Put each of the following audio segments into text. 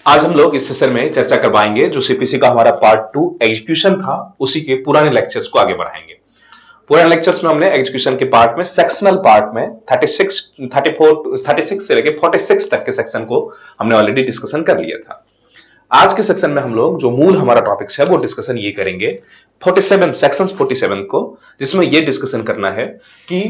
आज हम लोग इस सेशन में चर्चा करवाएंगे जो सीपीसी का हमारा पार्ट 2 एग्जीक्यूशन था, उसी के पुराने लेक्चर्स को आगे बढ़ाएंगे। पुराने लेक्चर्स में हमने एग्जीक्यूशन के पार्ट में सेक्शनल पार्ट में 36 से लेके 46 तक के सेक्शन को हमने ऑलरेडी डिस्कशन कर लिया था। आज के सेक्शन में हम लोग जो मूल हमारा टॉपिक्स है वो डिस्कशन ये करेंगे 47 सेक्शंस 47 को, जिसमें ये डिस्कशन करना है कि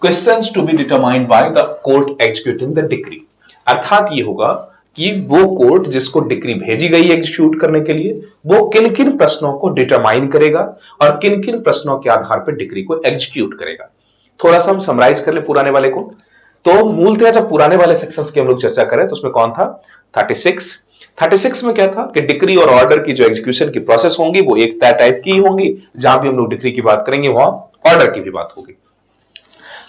questions to be determined by the court executing the decree. अर्थात ये होगा कि वो कोर्ट जिसको डिक्री भेजी गई एग्जीक्यूट करने के लिए वो किन किन प्रश्नों को डिटरमाइन करेगा और किन किन प्रश्नों के आधार पर डिक्री को एग्जीक्यूट करेगा। थोड़ा सा हम समराइज कर ले पुराने वाले को। तो मूलतः जब पुराने वाले सेक्शंस की हम लोग चर्चा करें तो उसमें कौन था 36 में क्या था कि डिक्री और ऑर्डर की जो एग्जीक्यूशन की प्रोसेस होंगी वो एक तय टाइप की होंगी। जहां भी हम लोग डिक्री की बात करेंगे वहां ऑर्डर की भी बात होगी।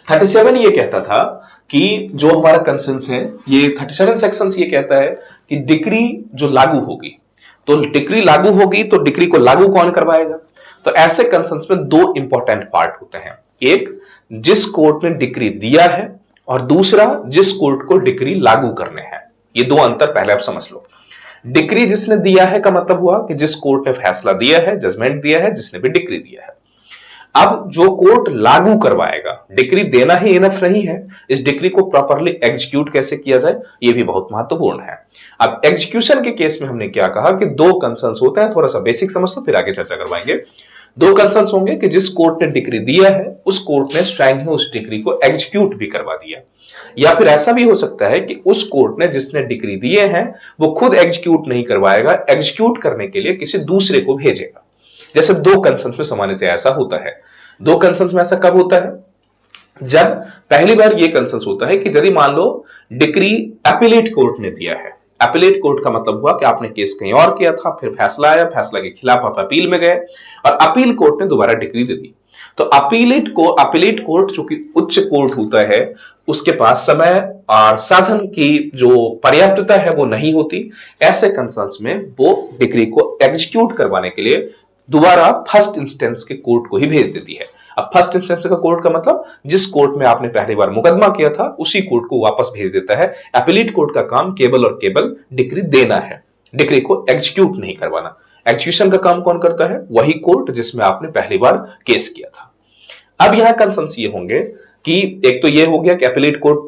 37 ये कहता था कि जो हमारा कंसेंस है, ये 37 सेक्शंस ये कहता है कि डिक्री जो लागू होगी, तो डिक्री लागू होगी तो डिक्री को लागू कौन करवाएगा। तो ऐसे कंसेंस में दो इंपॉर्टेंट पार्ट होते हैं, एक जिस कोर्ट ने डिक्री दिया है और दूसरा जिस कोर्ट को डिक्री लागू करने हैं। ये दो अंतर पहले आप समझ लो। डिक्री जिसने दिया है का मतलब हुआ कि जिस कोर्ट ने फैसला दिया है, जजमेंट दिया है, जिसने भी डिक्री दिया है। अब जो कोर्ट लागू करवाएगा, डिक्री देना ही इनफ नहीं है, इस डिक्री को प्रॉपर्ली एग्जीक्यूट कैसे किया जाए यह भी बहुत महत्वपूर्ण है। अब एग्जीक्यूशन के केस में हमने क्या कहा कि दो कंसर्न्स होते हैं, थोड़ा सा बेसिक समझ लो फिर आगे चर्चा करवाएंगे। दो कंसर्न्स होंगे कि जिस कोर्ट ने डिक्री दिया है उस कोर्ट ने स्वयं ही उस डिक्री को एग्जीक्यूट भी करवा दिया, या फिर ऐसा भी हो सकता है कि उस कोर्ट ने जिसने डिक्री दिए हैं वो खुद एग्जीक्यूट नहीं करवाएगा, एग्जीक्यूट करने के लिए किसी दूसरे को भेजेगा। जैसे दो कंसर्न्स में सामान्यतः ऐसा होता है। दो कंसर्न्स में ऐसा कब होता है, जब पहली बार ये कंसर्न्स होता है कि यदि मान लो डिक्री अपीलेट कोर्ट ने दिया है। अपीलेट कोर्ट का मतलब हुआ कि आपने केस कहीं और किया था, फिर फैसला आया, फैसला के खिलाफ आप अपील में गए और अपील कोर्ट ने दोबारा डिक्री दे दी। तो अपीलेट कोर्ट जो कि उच्च कोर्ट होता है, उसके पास समय और साधन की जो पर्याप्तता है वो नहीं होती। ऐसे कंसर्न्स में वो डिक्री को एग्जीक्यूट करवाने के लिए दोबारा फर्स्ट इंस्टेंस के कोर्ट को ही भेज देती है। अब फर्स्ट इंस्टेंस का कोर्ट का मतलब जिस कोर्ट में आपने पहली बार मुकदमा किया था उसी कोर्ट को वापस भेज देता है। अपीलेट कोर्ट का काम केवल और केवल डिक्री देना है, डिक्री को एग्जीक्यूट नहीं करवाना। एग्जीक्यूशन का काम कौन करता है, वही कोर्ट जिसमें आपने पहली बार केस किया था। अब यहां कंसर्न्स ये होंगे कि एक तो ये हो गया कि अपीलेट कोर्ट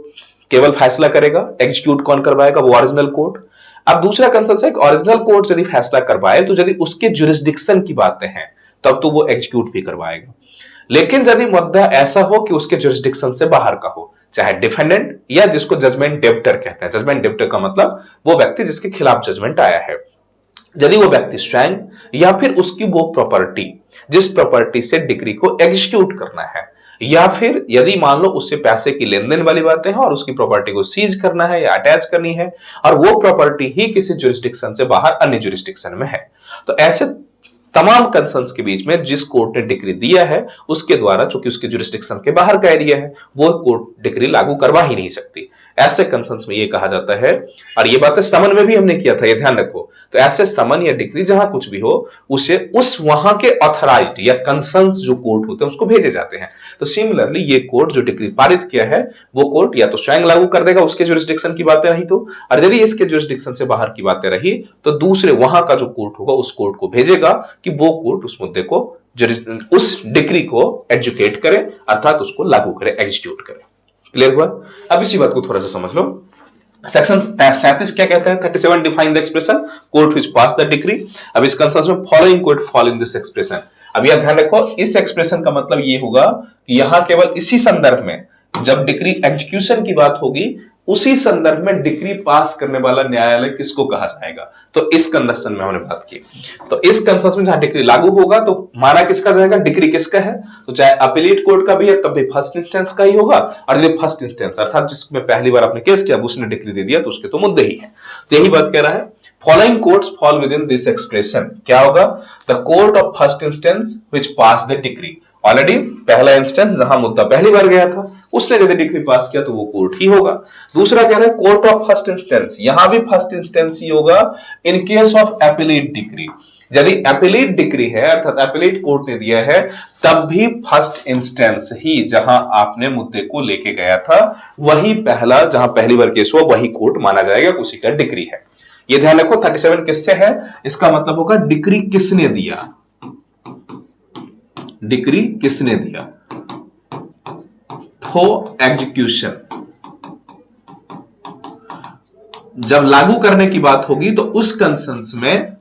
केवल फैसला करेगा, एग्जीक्यूट कौन करवाएगा, वो ओरिजिनल कोर्ट। अब दूसरा कंसर्न है कि ओरिजिनल कोर्ट यदि फैसला करवाए तो यदि उसके ज्यूरिसडिक्शन की बातें हैं तब तो वो एग्जीक्यूट भी करवाएगा। लेकिन यदि मुद्दा ऐसा हो कि उसके ज्यूरिसडिक्शन से बाहर का हो, चाहे डिफेंडेंट या जिसको जजमेंट डेब्टर कहते हैं। जजमेंट डेब्टर का मतलब वो व्यक्ति जिसके खिलाफ जजमेंट आया है। यदि वो व्यक्ति स्वयं या फिर उसकी वो प्रॉपर्टी जिस प्रॉपर्टी से डिक्री को एग्जीक्यूट करना है, या फिर यदि मान लो उससे पैसे की लेन देन वाली बातें हैं और उसकी प्रॉपर्टी को सीज करना है या अटैच करनी है और वो प्रॉपर्टी ही किसी ज्यूरिसडिक्शन से बाहर अन्य ज्यूरिसडिक्शन में है, तो ऐसे तमाम कंसर्न्स के बीच में जिस कोर्ट ने डिक्री दिया है उसके द्वारा, चूंकि उसके ज्यूरिसडिक्शन के बाहर का एरिया है, वो कोर्ट डिक्री लागू करवा ही नहीं सकती। ऐसे कंसर्न्स में ये कहा जाता है, और ये बातें समन में भी हमने किया था, ये ध्यान रखो। तो ऐसे समन या डिक्री जहां कुछ भी हो उसे उस वहां के ऑथराइज्ड या कंसर्न्स जो कोर्ट होते हैं उसको भेजे जाते हैं। तो सिमिलरली ये कोर्ट जो डिक्री पारित किया है वो कोर्ट या तो स्वयं लागू कर देगा उसके ज्यूरिसडिक्शन की बातें रही तो, और यदि इसके ज्यूरिसडिक्शन से बाहर की बातें रही तो दूसरे वहां का जो कोर्ट होगा उस कोर्ट को भेजेगा कि वो कोर्ट उस मुद्दे को, उस डिक्री को एजुकेट करे, अर्थात उसको लागू करे, एग्जीक्यूट करे। क्लियर हुआ? अब इसी बात को थोड़ा सा समझ लो। सेक्शन 37 क्या कहता है, 37 define the expression court which pass the decree. अब इस कंसेंस में following court fall in this expression. अब यह ध्यान रखो, इस एक्सप्रेशन का मतलब ये होगा कि यहां केवल इसी संदर्भ में जब डिक्री एग्जीक्यूशन की बात होगी उसी संदर्भ में डिक्री पास करने वाला न्यायालय किसको कहा जाएगा, तो इस कंडीशन में हमने बात की। तो इस कंसेंस में जहां डिक्री लागू होगा तो माना किसका जाएगा, डिक्री किसका है, तो चाहे अपीलेट कोर्ट का भी है तब भी फर्स्ट इंस्टेंस का ही होगा, और यदि फर्स्ट इंस्टेंस अर्थात जिसमें पहली बार आपने केस किया उसने डिक्री दे दिया तो उसके तो मुद्दे ही है। तो यही बात कह रहा है, following courts fall with in this expression. क्या होगा, the court of first instance which pass the decree. Already पहला इंस्टेंस जहां मुद्दा पहली बार गया था उसने यदि डिक्री पास किया तो वो कोर्ट ही होगा। दूसरा कह रहा है कोर्ट ऑफ फर्स्ट इंस्टेंस, यहां भी फर्स्ट इंस्टेंस ही होगा इन केस ऑफ एपीलेट डिक्री। यदि एपीलेट डिक्री है अर्थात एपीलेट कोर्ट ने दिया है तब भी फर्स्ट इंस्टेंस ही जहां आपने मुद्दे को लेके गया था वही पहला, जहां पहली बार केस हुआ वही कोर्ट माना जाएगा, उसी का डिक्री है। ये ध्यान रखो 37 किससे है, इसका मतलब होगा डिक्री किसने दिया, डिक्री किसने दिया, फॉर एग्जीक्यूशन। जब लागू करने की बात होगी तो उस कंसेंस में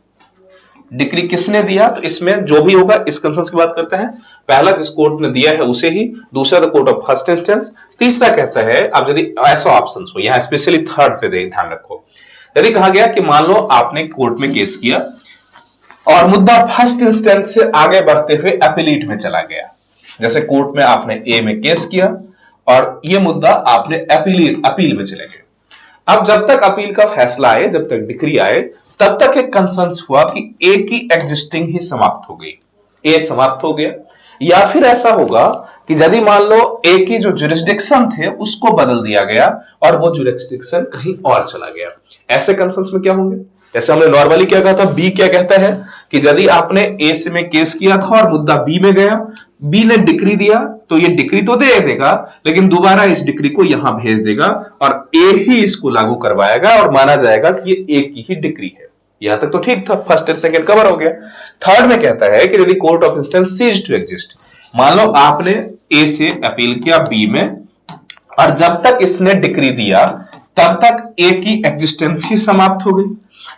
डिक्री किसने दिया, तो इसमें जो भी होगा इस कंसेंस की बात करते हैं। पहला जिस कोर्ट ने दिया है उसे ही, दूसरा the court of first instance, तीसरा कहता है अब यदि ऐसा ऑप्शन हो, यहां स्पेशली थर्ड पे ध्यान रखो, यदि कहा गया कि मान लो आपने कोर्ट में केस किया और मुद्दा फर्स्ट इंस्टेंस से आगे बढ़ते हुए अपीलीट में चला गया। जैसे कोर्ट में आपने ए में केस किया और यह मुद्दा आपने अपील में चले गए। अब जब तक अपील का फैसला आए, जब तक डिक्री आए, तब तक एक कंसेंस हुआ कि ए की एग्जिस्टिंग ही समाप्त हो गई, ए समाप्त हो गया। या फिर ऐसा होगा कि यदि मान लो ए की जो जुरिस्डिक्शन थे उसको बदल दिया गया और वो जुरिस्डिक्शन कहीं और चला गया। ऐसे कंसेंस में क्या होंगे, जैसे हमने नॉर्मली क्या कहा था, बी क्या कहता है कि यदि आपने ए से में केस किया था और मुद्दा बी में गया, बी ने डिक्री दिया, तो ये डिक्री तो दे देगा लेकिन दोबारा इस डिक्री को यहां भेज देगा और ए ही इसको लागू करवाएगा और माना जाएगा कि ये ए की ही डिक्री है। यहां तक तो ठीक था, फर्स्ट एंड सेकंड कवर हो गया। थर्ड में कहता है कि यदि court of instance ceases to exist, मान लो आपने ए से अपील किया बी में और जब तक इसने डिक्री दिया तब तक ए की एग्जिस्टेंस ही समाप्त हो गई,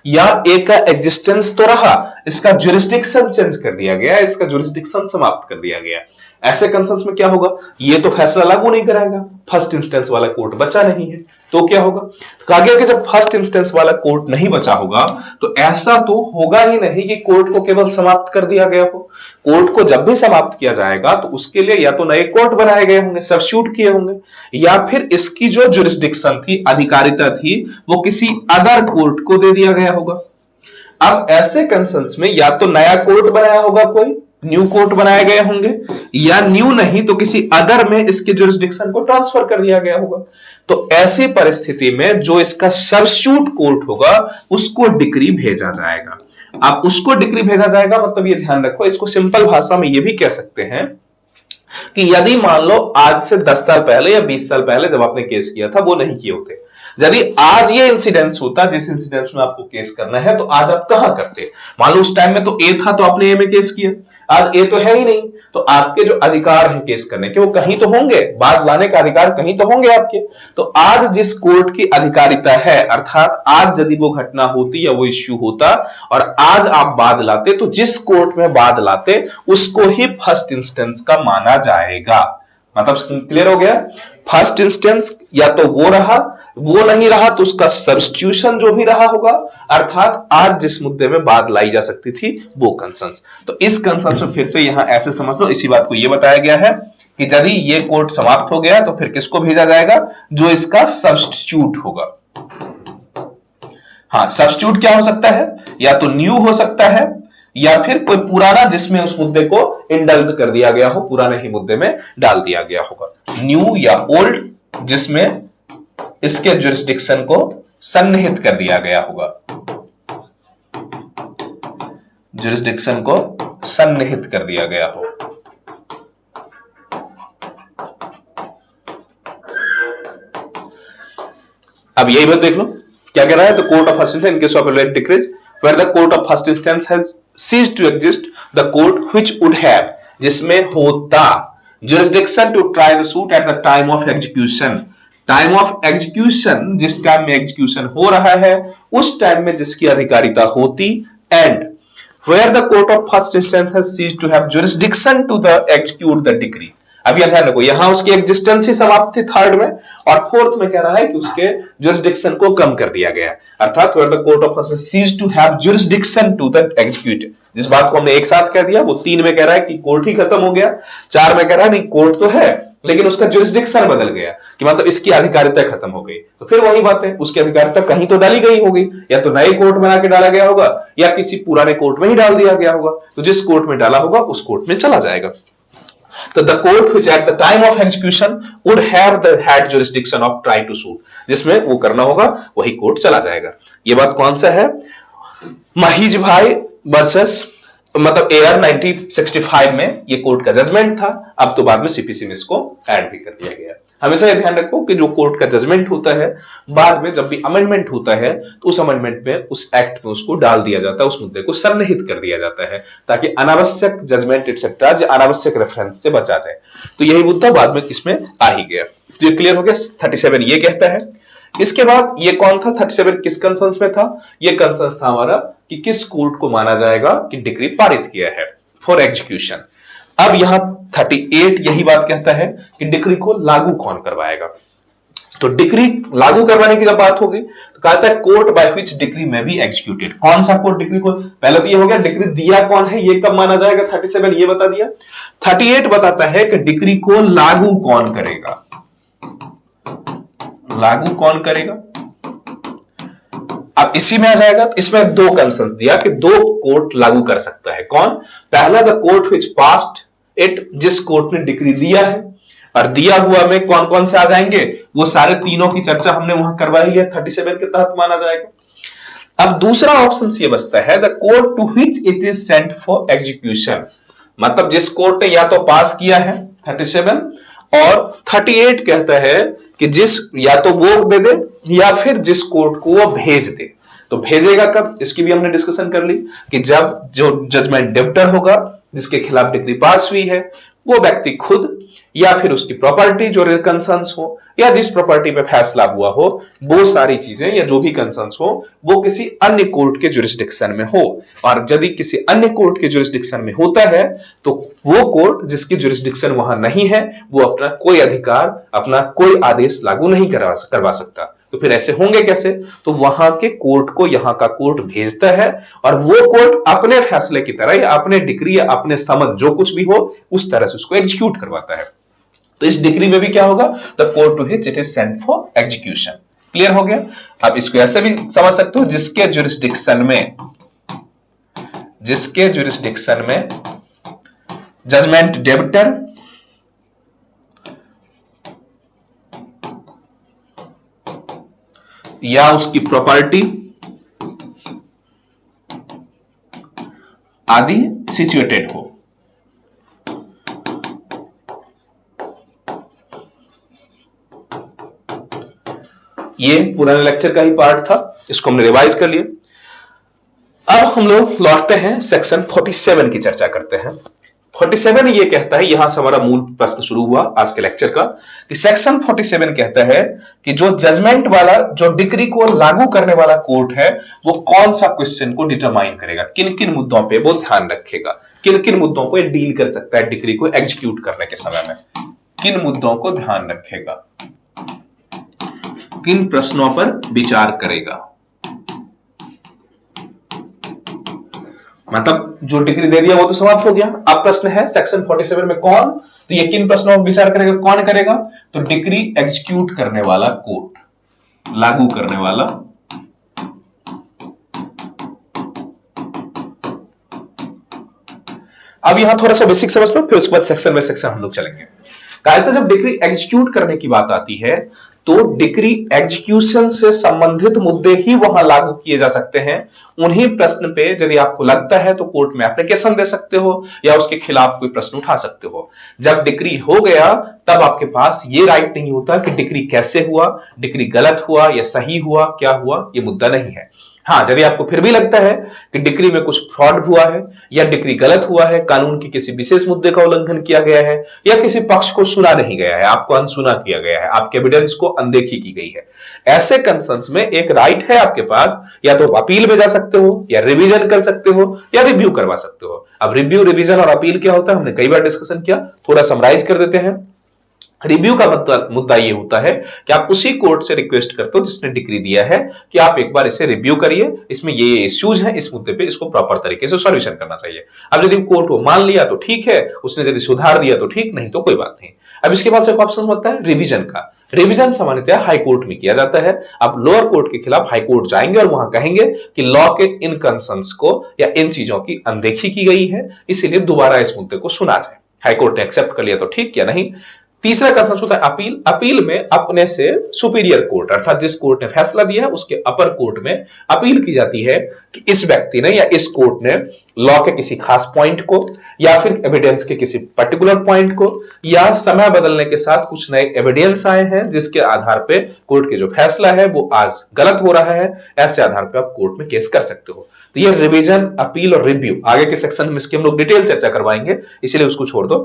या ए का एग्जिस्टेंस तो रहा, इसका जुरिस्डिक्शन चेंज कर दिया गया, इसका जुरिस्डिक्शन समाप्त कर दिया गया। ऐसे कंसेंस में क्या होगा, ये तो फैसला लागू नहीं कराएगा, फर्स्ट इंस्टेंस वाला कोर्ट बचा नहीं है, तो क्या होगा, कहा गया कि जब फर्स्ट इंस्टेंस वाला कोर्ट नहीं बचा होगा तो ऐसा तो होगा ही नहीं कि कोर्ट को केवल समाप्त कर दिया गया हो। कोर्ट को जब भी समाप्त किया जाएगा तो उसके लिए या तो नए कोर्ट बनाए गए होंगे, सब्स्टिट्यूट किए होंगे, या फिर इसकी जो जुरिस्डिक्शन थी, अधिकारिता थी, वो किसी अदर कोर्ट को दे दिया गया होगा। अब ऐसे कंसेंस में या तो नया कोर्ट बनाया होगा, कोई न्यू कोर्ट बनाए गए होंगे, या न्यू नहीं तो किसी अदर में इसके जुरिस्डिक्शन को ट्रांसफर कर दिया गया होगा। तो ऐसी परिस्थिति में जो इसका सब्स्टिट्यूट कोर्ट होगा उसको डिक्री भेजा जाएगा। अब उसको डिक्री भेजा जाएगा मतलब ये ध्यान रखो, इसको सिंपल भाषा में ये भी कह सकते हैं कि यदि मान लो आज से 10 साल पहले या 20 साल पहले जब आपने केस किया था वो नहीं किए होते, यदि आज ये इंसिडेंस होता जिस इंसिडेंस में आपको केस करना है, तो आज आप कहां करते। मान लो उस टाइम में तो ए था तो आपने ए में केस किया, आज ए तो है ही नहीं, तो आपके जो अधिकार हैं केस करने के वो कहीं तो होंगे, बाद लाने का अधिकार कहीं तो होंगे आपके। तो आज जिस कोर्ट की अधिकारिता है, अर्थात आज यदि वो घटना होती या वो इश्यू होता और आज आप बाद लाते, तो जिस कोर्ट में बाद लाते उसको ही फर्स्ट इंस्टेंस का माना जाएगा। मतलब क्लियर हो गया, फर्स्ट इंस्टेंस या तो वो रहा, वो नहीं रहा तो उसका सब्स्टिट्यूशन जो भी रहा होगा, अर्थात आज जिस मुद्दे में बात लाई जा सकती थी वो कंसेंस। तो इस कंसेंस में फिर से यहां ऐसे समझ लो, इसी बात को यह बताया गया है कि यदि ये कोर्ट समाप्त हो गया तो फिर किसको भेजा जाएगा, जो इसका सब्स्टिट्यूट होगा। हाँ, सब्स्टिट्यूट क्या हो सकता है, या तो न्यू हो सकता है या फिर कोई पुराना जिसमें उस मुद्दे को इंडल्ट कर दिया गया हो, पुराने ही मुद्दे में डाल दिया गया होगा। न्यू या ओल्ड जिसमें इसके जुरिस्डिक्शन को सन्निहित कर दिया गया होगा, जुरिस्डिक्शन को सन्निहित कर दिया गया हो। अब यही बात देख लो क्या कह रहा है, the court of first instance in case of appellate decrees where the court of first instance has ceased to exist, the court which would have, जिसमें होता, jurisdiction to try the suit at the time of execution, time of execution, जिस time में execution हो रहा है उस time में जिसकी अधिकारिता होती, and where the court of first instance has ceased to have jurisdiction to the execute the decree. अब यह ध्यान रखो, यहां उसकी एग्जिस्टेंस ही समाप्त थी थर्ड में, और फोर्थ में कह रहा है कि उसके जुरिस्डिक्शन को कम कर दिया गया, अर्थात where the court of first ceased to have jurisdiction to the execute. जिस बात को हमने एक साथ कह दिया वो 3 में कह रहा है कि कोर्ट ही खत्म हो गया, 4 में कह रहा है नहीं कोर्ट तो है लेकिन उसका जुरिस्डिक्शन बदल गया, कि मतलब इसकी अधिकारिता खत्म हो गई। तो फिर वही बात है, उसकी अधिकारिता कहीं तो डाली गई होगी, या तो नए कोर्ट बना के डाला गया होगा या किसी पुराने कोर्ट में ही डाल दिया गया होगा। तो जिस कोर्ट में डाला होगा उस कोर्ट में चला जाएगा। तो the court which at the time of execution would have the had jurisdiction of try to suit, जिसमें वो करना होगा वही कोर्ट चला जाएगा। ये बात कौन सा है, महीज भाई वर्सेस मतलब एयर 1965 में ये कोर्ट का जजमेंट था। अब तो बाद में सीपीसी में इसको ऐड भी कर दिया गया। हमेशा ये ध्यान रखो कि जो कोर्ट का जजमेंट होता है, बाद में जब भी अमेंडमेंट होता है तो उस अमेंडमेंट में, उस एक्ट में उसको डाल दिया जाता है, उस मुद्दे को सन्निहित कर दिया जाता है, ताकि अनावश्यक जजमेंट एक्सेट्रा या अनावश्यक रेफरेंस से बचा जाए। तो यही मुद्दा बाद में इसमें आ ही गया। तो ये क्लियर हो गया। 37 ये कहता है। इसके बाद ये कौन था? 37 किस कंसर्न्स में था? ये कंसर्न्स था हमारा कि किस कोर्ट को माना जाएगा कि डिक्री पारित किया है फॉर एग्जीक्यूशन। अब यहां 38 यही बात कहता है कि डिक्री को लागू कौन करवाएगा। तो डिक्री लागू करवाने की जब बात होगी तो कहता है कोर्ट बाय व्हिच डिक्री में बी एग्जीक्यूटेड। कौन सा कोर्ट डिक्री को, पहले तो ये हो गया डिक्री दिया कौन है, ये कब माना जाएगा, 37 ये बता दिया। 38 बताता है कि डिक्री को लागू कौन करेगा, लागू कौन करेगा। अब इसी में आ जाएगा, तो इसमें दो कंसर्न्स दिया कि दो कोर्ट लागू कर सकता है। कौन? पहला the court which passed it, जिस कोर्ट ने डिक्री दिया है, और दिया हुआ में कौन कौन से आ जाएंगे, वो सारे तीनों की चर्चा हमने वहां करवा ही है, 37 के तहत माना जाएगा। अब दूसरा ऑप्शन ये बचता है the court to which it is sent for execution, मतलब जिस कोर्ट ने या तो पास किया है 37, और 38 कहता है कि जिस या तो वो दे दे या फिर जिस कोर्ट को वो भेज दे। तो भेजेगा कब, इसकी भी हमने डिस्कशन कर ली कि जब जो जजमेंट डेप्टर होगा, जिसके खिलाफ डिक्री पास हुई है, वो व्यक्ति खुद या फिर उसकी प्रॉपर्टी जो कंसर्न्स हो, या जिस प्रॉपर्टी पे फैसला हुआ हो, वो सारी चीजें या जो भी कंसर्न्स हो वो किसी अन्य कोर्ट के जुरिस्डिक्शन में हो। और यदि किसी अन्य कोर्ट के जुरिस्डिक्शन में होता है तो वो कोर्ट जिसकी जुरिस्डिक्शन वहां नहीं है, वो अपना कोई अधिकार, अपना कोई आदेश लागू नहीं करवा सकता। तो फिर ऐसे होंगे कैसे? तो वहां के कोर्ट को यहां का कोर्ट भेजता है, और वो कोर्ट अपने फैसले की तरह या अपने डिक्री या अपने समझ जो कुछ भी हो उस तरह से उसको एग्जीक्यूट करवाता है। तो इस डिक्री में भी क्या होगा, the court to which it is sent for execution. Clear हो गया। अब इसको ऐसे भी समझ सकते हो, जिसके जुरिस्डिक्शन में जजमेंट डेबिटर या उसकी प्रॉपर्टी आदि सिचुएटेड हो। ये पुराने लेक्चर का ही पार्ट था, इसको हमने रिवाइज कर लिया। अब हम लोग लौटते हैं सेक्शन 47 की चर्चा करते हैं। 47 ये कहता है, यहां से हमारा मूल प्रश्न शुरू हुआ आज के लेक्चर का, कि सेक्शन 47 कहता है कि जो जजमेंट वाला, जो डिक्री को लागू करने वाला कोर्ट है, वो कौन सा क्वेश्चन को डिटरमाइन करेगा, किन किन मुद्दों पे वो ध्यान रखेगा, किन किन मुद्दों को डील कर सकता है डिक्री को एग्जीक्यूट करने के समय में, किन मुद्दों को ध्यान रखेगा, किन प्रश्नों पर विचार करेगा। मतलब जो डिग्री दे दिया वो तो समाप्त हो गया। अब प्रश्न है सेक्शन 47 में कौन, तो ये किन प्रश्नों पर विचार करेगा, कौन करेगा, तो डिग्री एग्जीक्यूट करने वाला कोर्ट, लागू करने वाला। अब यहां थोड़ा सा बेसिक समझ लो, फिर उसके बाद सेक्शन बाय सेक्शन हम लोग चलेंगे। कहा था जब डिग्री एग्जीक्यूट करने की बात आती है तो डिक्री एग्जीक्यूशन से संबंधित मुद्दे ही वहां लागू किए जा सकते हैं। उन्हीं प्रश्न पे यदि आपको लगता है तो कोर्ट में एप्लीकेशन दे सकते हो या उसके खिलाफ कोई प्रश्न उठा सकते हो। जब डिक्री हो गया तब आपके पास ये राइट नहीं होता कि डिक्री कैसे हुआ, डिक्री गलत हुआ या सही हुआ, क्या हुआ, ये मुद्दा नहीं है। हाँ, यदि आपको फिर भी लगता है कि डिक्री में कुछ फ्रॉड हुआ है या डिक्री गलत हुआ है, कानून के किसी विशेष मुद्दे का उल्लंघन किया गया है या किसी पक्ष को सुना नहीं गया है, आपको अनसुना किया गया है, आपके एविडेंस को अनदेखी की गई है, ऐसे कंसर्न्स में एक राइट है आपके पास, या तो अपील में जा सकते हो या रिवीजन कर सकते हो या रिव्यू करवा सकते हो। अब रिव्यू, रिवीजन और अपील क्या होता है हमने कई बार डिस्कशन किया, थोड़ा समराइज कर देते हैं। रिव्यू का मुद्दा ये होता है कि आप उसी कोर्ट से रिक्वेस्ट करते हो जिसने डिक्री दिया है कि आप एक बार इसे रिव्यू करिए, इसमें ये इश्यूज हैं, इस मुद्दे पे इसको प्रॉपर तरीके से सॉल्यूशन करना चाहिए। अब यदि कोर्ट को मान लिया तो ठीक है, उसने यदि सुधार दिया तो ठीक, नहीं तो कोई बात नहीं। अब इसके बाद से एक ऑप्शन बनता है रिवीजन का। रिवीजन सामान्यतः हाई कोर्ट में किया जाता है। आप लोअर कोर्ट के खिलाफ हाई कोर्ट जाएंगे और वहां कहेंगे कि लॉ के इन कंसर्न्स को या इन चीजों की अनदेखी की गई है, इसीलिए दोबारा इस मुद्दे को सुना जाए। हाई कोर्ट ने एक्सेप्ट कर लिया तो ठीक, या नहीं तीसरा कंसर्न होता है अपील। अपील में अपने से सुपीरियर कोर्ट अर्थात जिस कोर्ट ने फैसला दिया है उसके अपर कोर्ट में अपील की जाती है कि इस व्यक्ति ने या इस कोर्ट ने लॉ के किसी खास पॉइंट को या फिर एविडेंस के किसी पर्टिकुलर पॉइंट को या समय बदलने के साथ कुछ नए एविडेंस आए हैं जिसके आधार पे कोर्ट के जो फैसला है वो आज गलत हो रहा है, ऐसे आधार पे आप कोर्ट में केस कर सकते हो। तो ये रिवीजन, अपील और रिव्यू आगे के सेक्शन में इसकी हम लोग डिटेल चर्चा करवाएंगे, इसलिए उसको छोड़ दो।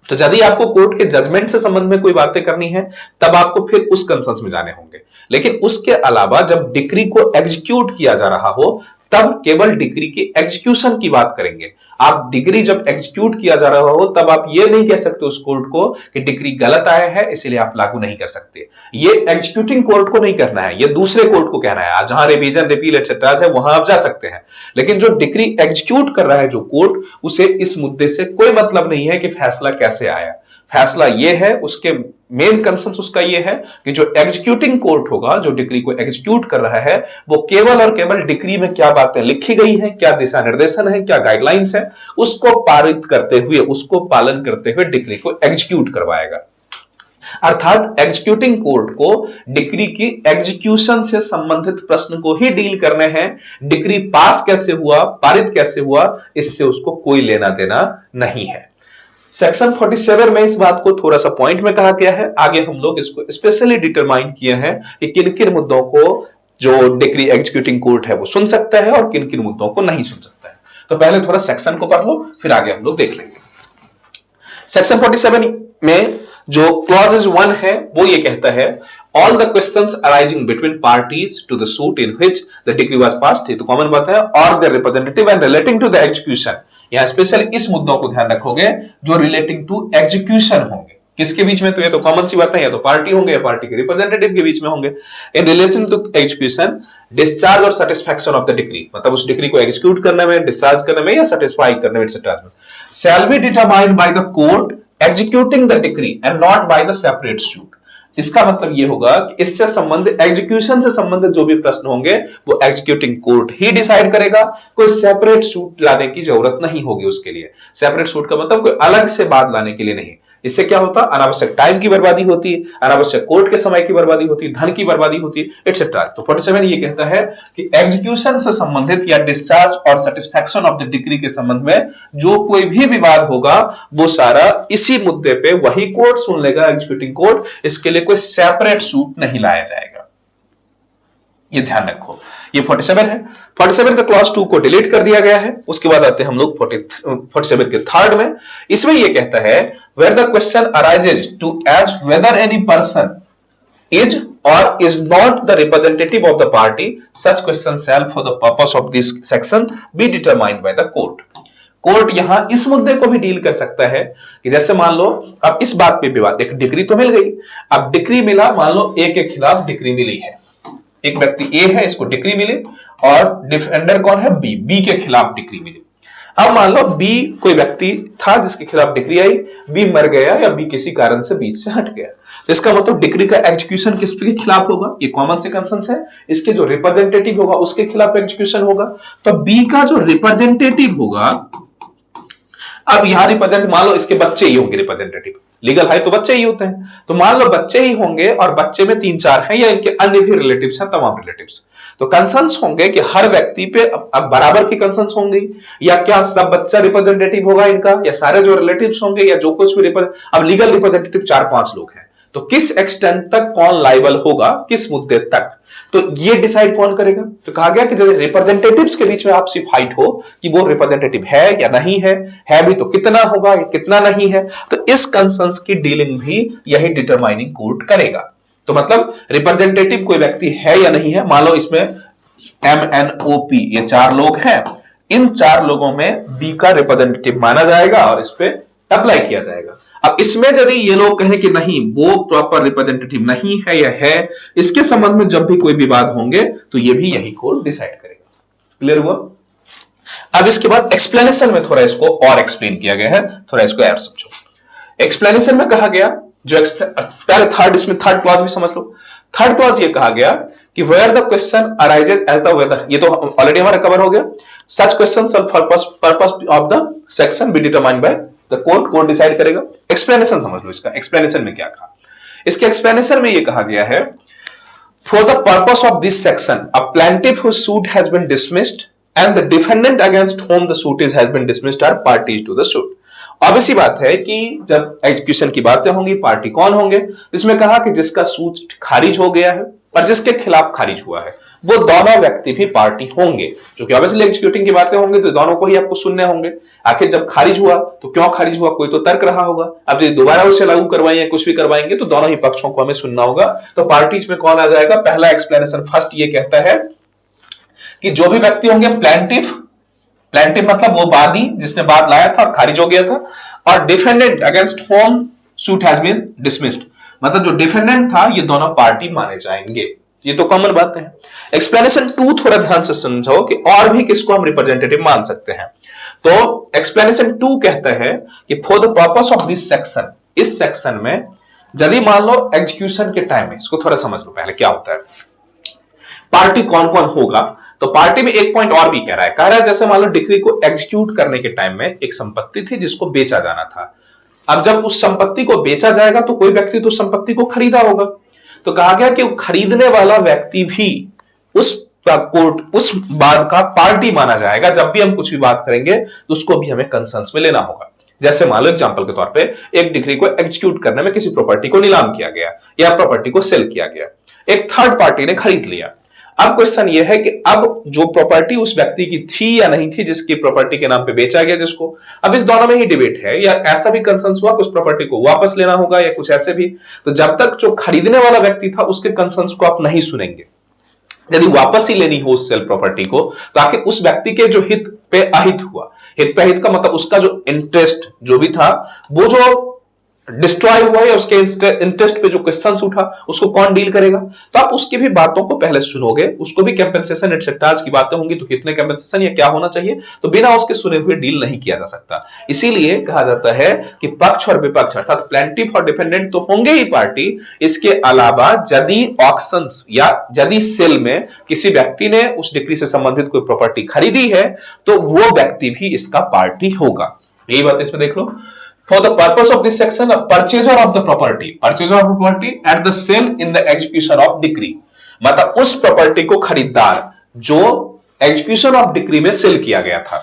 तो यदि आपको कोर्ट के जजमेंट से संबंध में कोई बातें करनी है तब आपको फिर उस कंसर्न्स में जाने होंगे, लेकिन उसके अलावा जब डिक्री को एग्जीक्यूट किया जा रहा हो तब केवल डिक्री की एग्जीक्यूशन की बात करेंगे। आप डिग्री जब एग्जीक्यूट किया जा रहा हो तब आप ये नहीं कह सकते उस कोर्ट को कि डिग्री गलत आया है इसलिए आप लागू नहीं कर सकते। ये एग्जीक्यूटिंग कोर्ट को नहीं करना है, ये दूसरे कोर्ट को कहना है। जहां रिवीजन, रिपील एटसेट्रा है वहां आप जा सकते हैं, लेकिन जो डिग्री एग्जीक्यूट कर रहा है जो कोर्ट, उसे इस मुद्दे से कोई मतलब नहीं है कि फैसला कैसे आया। फैसला यह है, उसके मेन कंसर्न उसका यह है कि जो एग्जीक्यूटिंग कोर्ट होगा, जो डिक्री को एग्जीक्यूट कर रहा है, वो केवल और केवल डिक्री में क्या बातें लिखी गई हैं, क्या दिशा निर्देशन है, क्या गाइडलाइंस है, उसको पारित करते हुए, उसको पालन करते हुए डिक्री को एग्जीक्यूट करवाएगा। अर्थात एग्जीक्यूटिंग कोर्ट को डिक्री की एग्जीक्यूशन से संबंधित प्रश्न को ही डील करने हैं। डिक्री पास कैसे हुआ, पारित कैसे हुआ, इससे उसको कोई लेना देना नहीं है। सेक्शन 47 में इस बात को थोड़ा सा पॉइंट में कहा गया है। आगे हम लोग इसको स्पेशली डिटरमाइन किए हैं कि किन किन मुद्दों को जो डिक्री एग्जीक्यूटिंग कोर्ट है वो सुन सकता है और किन किन मुद्दों को नहीं सुन सकता है। तो पहले थोड़ा सेक्शन को पढ़ लो, फिर आगे हम लोग देख लेंगे। सेक्शन 47 में जो क्लॉज 1 है वो ये कहता है, all the questions arising between parties to the suit in which the decree was passed, ये तो कॉमन बात है, और the representative and relating to the execution. यहां स्पेशल इस मुद्दों को ध्यान रखोगे जो रिलेटिंग टू एग्जीक्यूशन होंगे। किसके बीच में? तो ये तो कॉमन सी बात है, या तो पार्टी होंगे या पार्टी के रिप्रेजेंटेटिव के बीच में होंगे। In relation to execution, discharge और सैटिस्फैक्शन ऑफ द डिक्री, मतलब उस डिक्री को एग्जीक्यूट करने में, डिस्चार्ज करने में या सेटिस्फाई करने में, etcetera, shall be determined by the court executing the decree and not by the separate suit. इसका मतलब यह होगा कि इससे संबंधित, एग्जीक्यूशन से संबंधित जो भी प्रश्न होंगे वो एग्जीक्यूटिंग कोर्ट ही डिसाइड करेगा। कोई सेपरेट सूट लाने की जरूरत नहीं होगी उसके लिए। सेपरेट सूट का मतलब कोई अलग से बात लाने के लिए नहीं। इससे क्या होता? अनावश्यक टाइम की बर्बादी होती, अनावश्यक कोर्ट के समय की बर्बादी होती, धन की बर्बादी होती, एटसेट्रा। तो 47 ये कहता है कि एग्जीक्यूशन से संबंधित या डिस्चार्ज और सेटिस्फैक्शन ऑफ द डिक्री के संबंध में जो कोई भी विवाद होगा वो सारा इसी मुद्दे पे वही कोर्ट सुन लेगा, एग्जीक्यूटिंग कोर्ट। इसके लिए कोई सेपरेट सूट नहीं लाया जाएगा, ये ध्यान रखो। ये 47 है। 47 का क्लॉज 2 को डिलीट कर दिया गया है। उसके बाद आते हैं हम लोग 47 के थर्ड में। इसमें ये कहता है, where the question arises to as whether any person is or is not the representative of the party, such question shall for the purpose of this section be determined by the court। Court यहां इस मुद्दे को भी deal कर सकता है कि जैसे मान लो अब इस बात पे विवाद, एक डिक्री तो मिल गई, अब डिक्री मिला, मान लो ए के खिलाफ डिक्री मिली है, एक व्यक्ति ए है, इसको डिक्री मिली और डिफेंडर कौन है? बी, बी के खिलाफ डिक्री मिली। अब मान लो बी कोई व्यक्ति था जिसके खिलाफ डिक्री आई, बी मर गया या बी किसी कारण से बीच से हट गया, तो इसका मतलब डिक्री का एग्जीक्यूशन किसके खिलाफ होगा? ये कॉमन से कंसर्न है। इसके जो रिप्रेजेंटेटिव होगा उसके खिलाफ एग्जीक्यूशन होगा। तो बी का जो रिप्रेजेंटेटिव होगा, अब यहां रिप्रेजेंट, मान लो इसके बच्चे ही होंगे रिप्रेजेंटेटिव, लीगल है तो बच्चे ही होते हैं, तो मान लो बच्चे ही होंगे और बच्चे में 3-4 हैं या इनके अन्य भी रिलेटिव्स हैं, तमाम रिलेटिव्स, तो कंसर्न्स होंगे कि हर व्यक्ति पे अब बराबर की कंसर्न्स होंगी, या क्या सब बच्चा रिप्रेजेंटेटिव होगा इनका, या सारे जो रिलेटिव्स होंगे, या जो कुछ भी अब लीगल रिप्रेजेंटेटिव 4-5 लोग हैं, तो किस एक्सटेंट तक कौन लायबल होगा, किस मुद्दे तक, तो ये डिसाइड कौन करेगा? तो कहा गया कि जब रिप्रेजेंटेटिव्स के बीच में आपसी फाइट हो कि वो रिप्रेजेंटेटिव है या नहीं है भी तो कितना होगा या कितना नहीं है, तो इस कंसर्न्स की डीलिंग भी यही डिटरमाइनिंग कोर्ट करेगा। तो मतलब रिप्रेजेंटेटिव कोई व्यक्ति है या नहीं है, मान लो इसमें MNOP ये 4 लोग हैं, इन 4 लोगों में बी का रिप्रेजेंटेटिव माना जाएगा और इस पे अप्लाई किया जाएगा। अब इसमें यदि ये लोग कहें कि नहीं वो प्रॉपर रिप्रेजेंटेटिव नहीं है या है, इसके संबंध में जब भी कोई विवाद होंगे तो ये भी यही कोर्ट डिसाइड करेगा। क्लियर हुआ? अब इसके बाद एक्सप्लेनेशन में थोड़ा इसको और एक्सप्लेन किया गया है, थोड़ा इसको और समझो। एक्सप्लेनेशन में कहा गया, जो पहले थर्ड, इसमें थर्ड क्लॉज भी समझ लो। थर्ड क्लॉज ये कहा गया कि where the question arises as the whether, ये तो ऑलरेडी हमारा कवर हो गया, such question for purpose of the section be determined by the court decide करेगा। एक्सप्लेनेशन समझ लो इसका, एक्सप्लेनेशन में क्या कहा। इसके एक्सप्लेनेशन में ये कहा गया है, for the purpose of this section a plaintiff whose suit has been dismissed and the defendant against whom the suit has been dismissed are parties to the suit. Obvious बात है कि जब एग्जीक्यूशन की बातें होंगी, पार्टी कौन होंगे, इसमें कहा कि जिसका सूट खारिज हो गया है और जिसके खिलाफ खारिज हुआ है, वो दोनों व्यक्ति भी पार्टी होंगे। क्योंकि ऑब्वियसली एग्जीक्यूटिंग की बातें होंगी तो दोनों को ही आपको सुनने होंगे। आखिर जब खारिज हुआ तो क्यों खारिज हुआ, कोई तो तर्क रहा होगा। अब यदि दोबारा उसे लागू करवाएंगे, कुछ भी करवाएंगे, तो दोनों ही पक्षों को हमें सुनना होगा। तो पार्टीज में कौन आ जाएगा? पहला एक्सप्लेनेशन फर्स्ट ये कहता है कि जो भी व्यक्ति होंगे प्लेंटिफ, प्लेंटिफ मतलब वो वादी जिसने बात लाया था और खारिज हो गया था, और defendant against whom suit has been dismissed, मतलब जो डिफेंडेंट था, ये दोनों पार्टी माने जाएंगे। ये तो कॉमन बात है। एक्सप्लेनेशन 2 थोड़ा ध्यान से समझो कि और भी किसको हम रिप्रेजेंटेटिव मान सकते हैं। तो एक्सप्लेनेशन 2 कहता है कि for the purpose of this section, इस सेक्शन में यदि मान लो एग्जीक्यूशन के टाइम में, इसको थोड़ा समझ लो पहले क्या होता है, पार्टी कौन कौन होगा। तो पार्टी में एक पॉइंट और भी कह रहा है जैसे मान लो डिक्री को एग्जीक्यूट करने के टाइम में एक संपत्ति थी जिसको बेचा जाना था। अब जब उस संपत्ति को बेचा जाएगा तो कोई व्यक्ति तो संपत्ति को खरीदा होगा। तो कहा गया कि खरीदने वाला व्यक्ति भी उस बात का पार्टी माना जाएगा। जब भी हम कुछ भी बात करेंगे तो उसको भी हमें कंसर्न्स में लेना होगा। जैसे मान लो एग्जांपल के तौर पे एक डिग्री को एग्जीक्यूट करने में किसी प्रॉपर्टी को नीलाम किया गया या प्रॉपर्टी को सेल किया गया, एक थर्ड पार्टी ने खरीद लिया। अब क्वेश्चन यह है कि अब जो प्रॉपर्टी उस व्यक्ति की थी या नहीं थी जिसकी प्रॉपर्टी के नाम पे बेचा गया जिसको, अब इस दोनों में ही डिबेट है। या ऐसा भी कंसर्न्स हुआ कि उस प्रॉपर्टी को वापस लेना होगा या कुछ ऐसे भी। तो जब तक जो खरीदने वाला व्यक्ति था उसके कंसर्न्स को आप नहीं सुनेंगे। यदि वापस ही लेनी हो उस सेल प्रॉपर्टी को, तो आखिर उस व्यक्ति के जो हित पे अहित हुआ, हित पे अहित का मतलब उसका जो इंटरेस्ट जो भी था वो जो डिस्ट्रॉय हुआ है, उसके इंटरेस्ट पे जो क्वेश्चंस उठा उसको कौन डील करेगा। तो आप उसकी भी बातों को पहले सुनोगे, उसको भी कंपेंसेशन एटसेट्रा की बातें होंगी तो कितने कंपेंसेशन या क्या होना चाहिए, तो बिना उसके सुने हुए डील नहीं किया जा सकता। इसीलिए कहा जाता है कि पक्ष और विपक्ष अर्थात प्लेंटिफ और डिफेंडेंट तो होंगे ही पार्टी। इसके अलावा यदि ऑक्शंस या यदि सेल में किसी व्यक्ति ने उस डिक्री से संबंधित कोई प्रॉपर्टी खरीदी है तो वो व्यक्ति भी इसका पार्टी होगा। यही बात इसमें देख लो। For the purpose of this section, a purchaser of the property at the sale in the execution of decree, मतलब उस प्रॉपर्टी को खरीदार जो एग्जीक्यूशन ऑफ डिक्री में सेल किया गया था,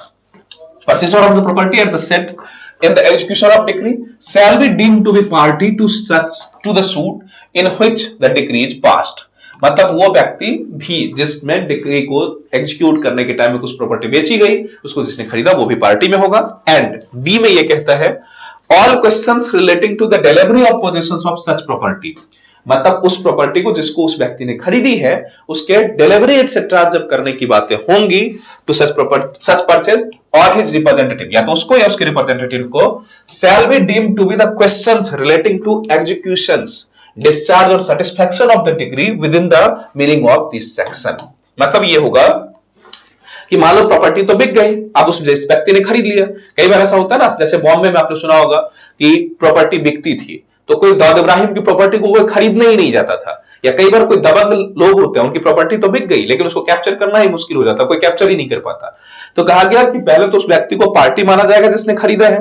purchaser of the property at the sale in the execution of decree shall be deemed to be party to the suit in which the decree is passed, मतलब वो व्यक्ति भी जिसमें decree को एग्जीक्यूट करने के टाइम में कुछ प्रॉपर्टी बेची गई उसको जिसने खरीदा वो भी पार्टी में होगा। एंड बी में ये कहता है all questions relating to the delivery of possessions of such property, मतलब उस प्रॉपर्टी को जिसको उस व्यक्ति ने खरीदी है उसके डिलीवरी एटसेट्रा जब करने की बातें होंगी तो सच परचेज और हिज रिप्रेजेंटेटिव, या तो उसको या उसके रिप्रेजेंटेटिव को, shall be deemed to be the questions relating to executions, discharge और satisfaction of the decree within the meaning of this section। मतलब ये होगा कि मान लो प्रॉपर्टी तो बिक गई, अब उस व्यक्ति ने खरीद लिया। कई बार ऐसा होता है ना, जैसे बॉम्बे में आपने सुना होगा कि प्रॉपर्टी बिकती थी तो कोई दाऊद इब्राहिम की प्रॉपर्टी को कोई खरीदने ही नहीं जाता था। या कई बार कोई दबंग लोग होते हैं उनकी प्रॉपर्टी तो बिक गई लेकिन उसको कैप्चर करना ही मुश्किल हो जाता, कोई कैप्चर ही नहीं कर पाता। तो कहा गया कि पहले तो उस व्यक्ति को पार्टी माना जाएगा जिसने खरीदा है,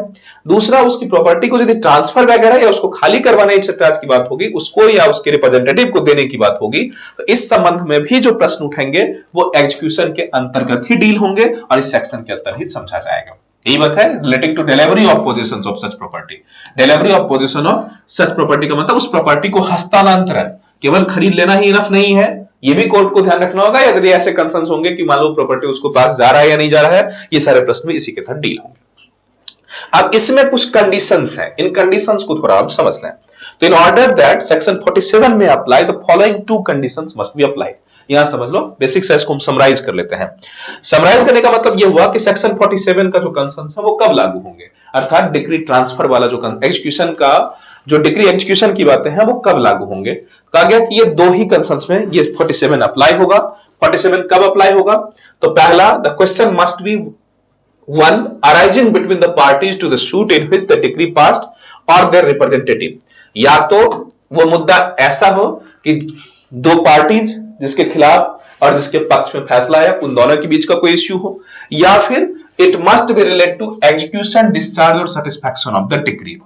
दूसरा उसकी प्रॉपर्टी को यदि ट्रांसफर वगैरह या उसको खाली करवाने की बात होगी उसको या उसके रिप्रेजेंटेटिव को देने की बात होगी, तो इस संबंध में भी जो प्रश्न उठेंगे वो एग्जीक्यूशन के अंतर्गत ही डील होंगे और इस सेक्शन के अंदर ही समझा जाएगा। यही बात है relating to delivery of possessions of such property. Delivery of possession of such property का मतलब उस प्रॉपर्टी को हस्तांतरण, केवल खरीद लेना ही इनफ नहीं है, ये भी कोर्ट को ध्यान रखना होगा। यदि ऐसे कंसर्न्स होंगे कि मान लो प्रॉपर्टी उसको पास जा रहा है या नहीं जा रहा है, ये सारे प्रश्न भी इसी के तहत डील होंगे। अब इसमें कुछ कंडीशंस हैं, इन कंडीशंस को थोड़ा आप समझ लें। तो इन ऑर्डर दैट सेक्शन 47 में apply the following to conditions must be applied. यहां समझ लो बेसिक से इसको हम समराइज कर लेते हैं। समराइज करने का मतलब यह हुआ कि सेक्शन 47 का जो कंसर्न्स है वो कब लागू होंगे, अर्थात डिक्री ट्रांसफर वाला जो एग्जीक्यूशन का जो डिक्री एग्जीक्यूशन की बातें हैं वो कब लागू होंगे। कहा गया कि ये दो ही कंसर्न्स में ये 47 अप्लाई होगा। 47 कब अप्लाई होगा, तो पहला the question must be one arising between the parties to the suit in which the decree passed और देयर रिप्रेजेंटेटिव, या तो वो मुद्दा ऐसा हो कि दो पार्टीज जिसके खिलाफ और जिसके पक्ष में फैसला है उन दोनों के बीच का कोई इश्यू हो, या फिर it must be relate to execution, discharge और सेटिस्फैक्शन ऑफ द डिक्री।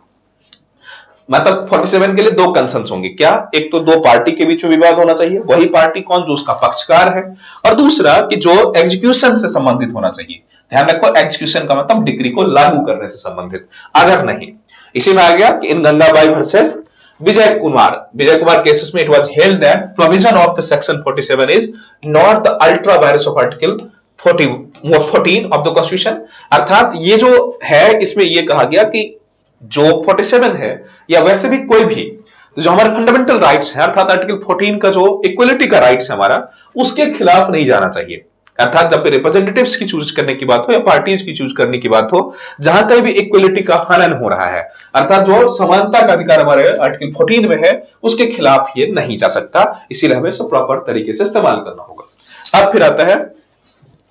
मतलब 47 के लिए दो कंसर्न्स होंगे। क्या? एक तो दो पार्टी के बीच में विवाद होना चाहिए, वही पार्टी कौन? जो उसका पक्षकार है। और दूसरा कि जो एग्जीक्यूशन से संबंधित होना चाहिए। ध्यान रखो, एग्जीक्यूशन का मतलब डिक्री को लागू करने से संबंधित, अगर नहीं। इसी में आ गया कि इन गंगाबाई वर्सेस विजय कुमार केसेस में it was held that provision of the section 47 is not the ultra vires of article 14 of the constitution. अर्थात ये जो है, इसमें यह कहा गया कि जो 47 है या वैसे भी कोई भी जो हमारे फंडामेंटल राइट्स है, अर्थात आर्टिकल 14 का जो इक्वलिटी का राइट्स है हमारा, उसके खिलाफ नहीं जाना चाहिए। अर्थात जब भी रिप्रेजेंटेटिव्स की चूज करने की बात हो या पार्टीज की चूज करने की बात हो, जहां कहीं भी इक्वलिटी का हनन हो रहा है, अर्थात जो समानता का अधिकार हमारे आर्टिकल 14 में है, उसके खिलाफ ये नहीं जा सकता। इसीलिए हमें इसे प्रॉपर तरीके से इस्तेमाल करना होगा। अब फिर आता है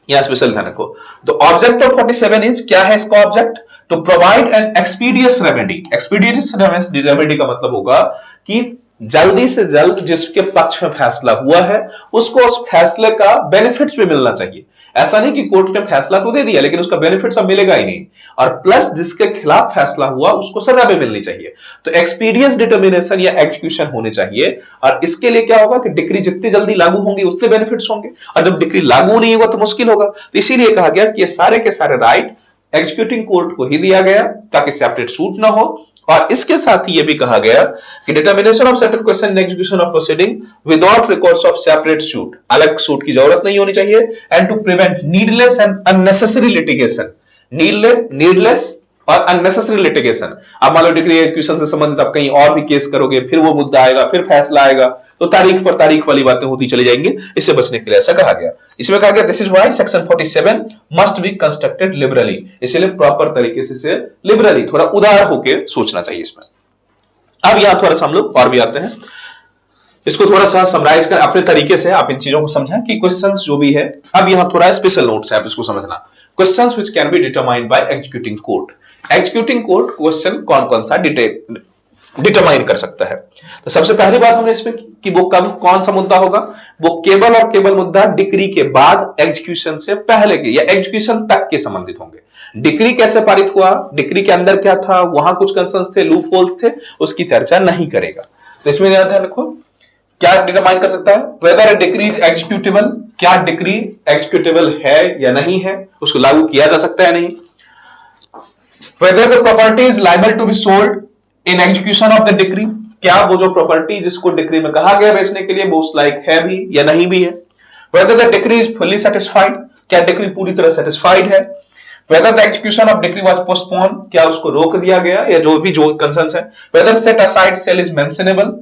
यहां स्पेशल ध्यान रखो, तो ऑब्जेक्ट ऑफ 47 इज, क्या है इसका object? To provide an expeditious remedy. Expeditious remedy का मतलब होगा कि जल्दी से जल्द जिसके पक्ष में फैसला हुआ है उसको उस फैसले का बेनिफिट्स भी मिलना चाहिए। ऐसा नहीं कि कोर्ट ने फैसला तो दे दिया लेकिन उसका बेनिफिट्स अब मिलेगा ही नहीं, और प्लस जिसके खिलाफ फैसला हुआ उसको सजा भी मिलनी चाहिए। तो एक्सपीडियस डिटर्मिनेशन या एग्जीक्यूशन होने चाहिए। और इसके लिए क्या होगा कि डिक्री जितनी जल्दी लागू होंगी उतने बेनिफिट्स होंगे, और जब डिक्री लागू नहीं होगा तो मुश्किल होगा। तो इसीलिए कहा गया कि ये सारे के सारे राइट एग्जीक्यूटिंग कोर्ट को ही दिया गया ताकि सेपरेट सूट ना हो। और इसके साथ ही यह भी कहा गया कि determination of certain question in execution of proceeding without records of separate suit, अलग सूट की जरूरत नहीं होनी चाहिए। And to prevent needless and unnecessary litigation, needless और अननेसेसरी लिटिगेशन। अब मान लो डिग्री एग्जीक्यूशन से संबंधित आप कहीं और भी केस करोगे, फिर वो मुद्दा आएगा, फिर फैसला आएगा, तो तारीख पर तारीख वाली बातें होती चली जाएंगी। इससे बचने के लिए ऐसा कहा गया। इसमें कहा गया this is why section 47 must be constructed liberally, इसलिए प्रॉपर तरीके से लिबरली, थोड़ा उदार होकर सोचना चाहिए इसमें। अब यहां थोड़ा सा हम लोग और भी आते हैं, इसको थोड़ा सा समराइज कर अपने तरीके से आप इन चीजों को समझें कि क्वेश्चंस जो भी है। अब यहां थोड़ा स्पेशल नोट्स है, आप इसको समझना। Questions which can be determined bye executing court. Executing court question कौन कौन सा डिटरमाइन कर सकता है? तो सबसे पहली बात हमने इसमें कि वो कब कौन सा मुद्दा होगा, वो केवल और केवल मुद्दा डिक्री के बाद एग्जीक्यूशन से पहले के या एग्जीक्यूशन तक के संबंधित होंगे। डिक्री कैसे पारित हुआ, डिक्री के अंदर क्या था, वहां कुछ कंसर्न्स थे, लूप होल्स थे, उसकी चर्चा नहीं करेगा। तो इसमें ध्यान रखो, क्या डिटरमाइन कर सकता है? Whether a decree is executable, क्या डिक्री एग्जीक्यूटेबल है या नहीं है, उसको लागू किया जा सकता है नहीं। Whether the property is liable to be sold in execution of the decree, क्या वो जो प्रॉपर्टी जिसको डिक्री में कहा गया बेचने के लिए वो उस लायक है भी या नहीं भी है। Whether the decree is fully satisfied, क्या डिक्री पूरी तरह सेटिस्फाइड है। Whether the execution of decree was postpone, क्या उसको रोक दिया गया, या जो भी जो कंसर्न्स है। Whether set aside sale is mentionable,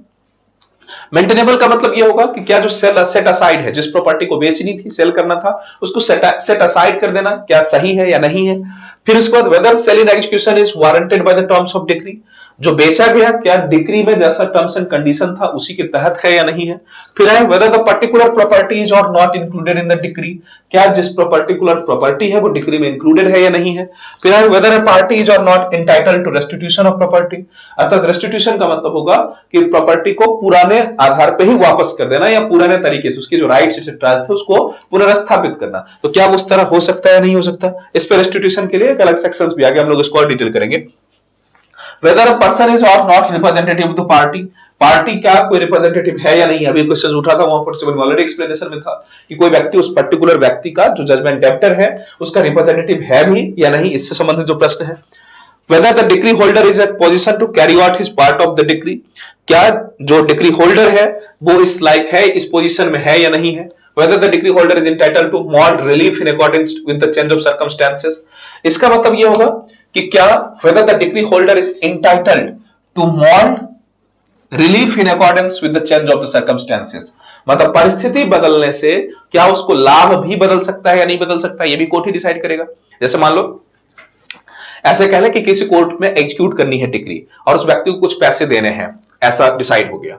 maintainable का मतलब यह होगा कि क्या जो सेट असाइड है, जिस प्रॉपर्टी को बेचनी थी, सेल करना था, उसको सेट असाइड कर देना क्या सही है या नहीं है। फिर उसके बाद whether sale in execution is warranted by the terms of decree, जो बेचा गया क्या डिक्री में जैसा टर्म्स एंड कंडीशन था उसी के तहत है या नहीं है। फिर है whether the particular property is or not included in the decree, क्या जिस पर्टिकुलर प्रॉपर्टी है वो डिक्री में इंक्लूडेड है या नहीं है। फिर है whether a party is or not entitled to restitution of property, अर्थात रेस्टिट्यूशन का मतलब होगा कि प्रॉपर्टी को पुराने आधार पे ही वापस कर देना या पुराने तरीके से उसके जो राइट्स एक्सेट्रा थे उसको पुनर्स्थापित करना। तो क्या उस तरह हो सकता है या नहीं हो सकता, इस पर रेस्टिट्यूशन के लिए एक अलग सेक्शंस भी आगे हम लोग इसको और डिटेल करेंगे। Weather a person is or not representative of the party, party क्या कोई रिप्रेजेंटेटिव है या नहीं है। अभी क्वेश्चन उठा था वहां पर ऑलरेडी एक्सप्लेनेशन में था कि कोई व्यक्ति उस पर्टिकुलर व्यक्ति का जो जजमेंट डेप्टर है उसका रिप्रेजेंटेटिव है भी या नहीं, इससे संबंधित जो प्रश्न है। Whether the decree holder is at position to carry out his part of the decree, क्या जो डिक्री होल्डर है वो इस लायक है, इस पोजीशन में है या नहीं है। Whether the decree holder is entitled to more relief in accordance with the change of circumstances, इसका मतलब ये होगा कि क्या whether the decree holder is entitled to more relief in accordance with the change of the circumstances, मतलब परिस्थिति बदलने से क्या उसको लाभ भी बदल सकता है या नहीं बदल सकता, ये भी कोर्ट ही डिसाइड करेगा। जैसे मान लो ऐसे कह लें कि किसी कोर्ट में एग्जीक्यूट करनी है डिक्री और उस व्यक्ति को कुछ पैसे देने हैं, ऐसा डिसाइड हो गया।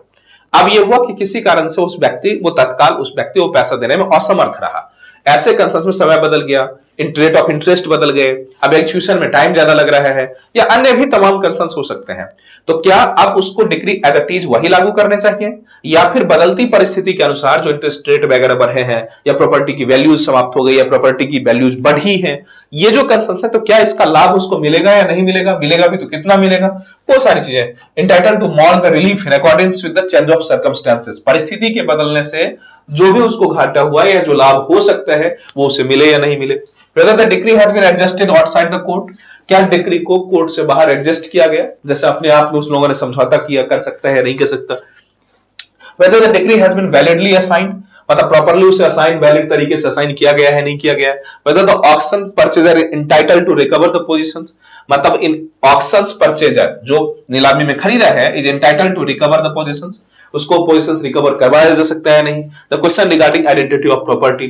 अब यह हुआ कि किसी कारण से उस व्यक्ति वो तत्काल उस व्यक्ति को पैसा देने में असमर्थ रहा। ऐसे कंसर्न्स में समय बदल गया, रेट ऑफ इंटरेस्ट बदल गए, अब एग्जीक्यूशन में टाइम ज्यादा लग रहा है, या अन्य भी तमाम कंसर्न्स हो सकते हैं, तो क्या अब उसको डिक्री एज इट इज वही लागू करने चाहिए, या फिर बदलती परिस्थिति के अनुसार जो इंटरेस्ट रेट वगैरह बढ़े हैं, या प्रॉपर्टी की वैल्यूज समाप्त हो गई, या प्रॉपर्टी की वैल्यूज बढ़ी है, ये जो कंसर्न्स है, तो क्या इसका लाभ उसको मिलेगा या नहीं मिलेगा, मिलेगा भी तो कितना मिलेगा, वो सारी चीजें। Entitle to more the relief in according with the change of circumstances, परिस्थिति के बदलने से जो भी उसको घाटा हुआ है या जो लाभ हो सकता है वो उसे मिले या नहीं मिले। Whether the decree has been adjusted outside the court, क्या डिक्री को कोर्ट से बाहर एडजस्ट किया गया, जैसे अपने आप में उस लोगों ने समझौता किया, कर सकता है नहीं कर सकता। Whether the decree has been validly assigned, मतलब प्रॉपर्ली उसे असाइन वैलिड तरीके से असाइन किया गया है नहीं किया गया है। Whether the auction purchaser is entitled to recover the positions, मतलब इन ऑक्शंस परचेजर जो नीलामी में खरीदा है is entitled to recover the positions, उसको पोजीशंस रिकवर करवाया जा सकता है नहीं। The question regarding identity of property,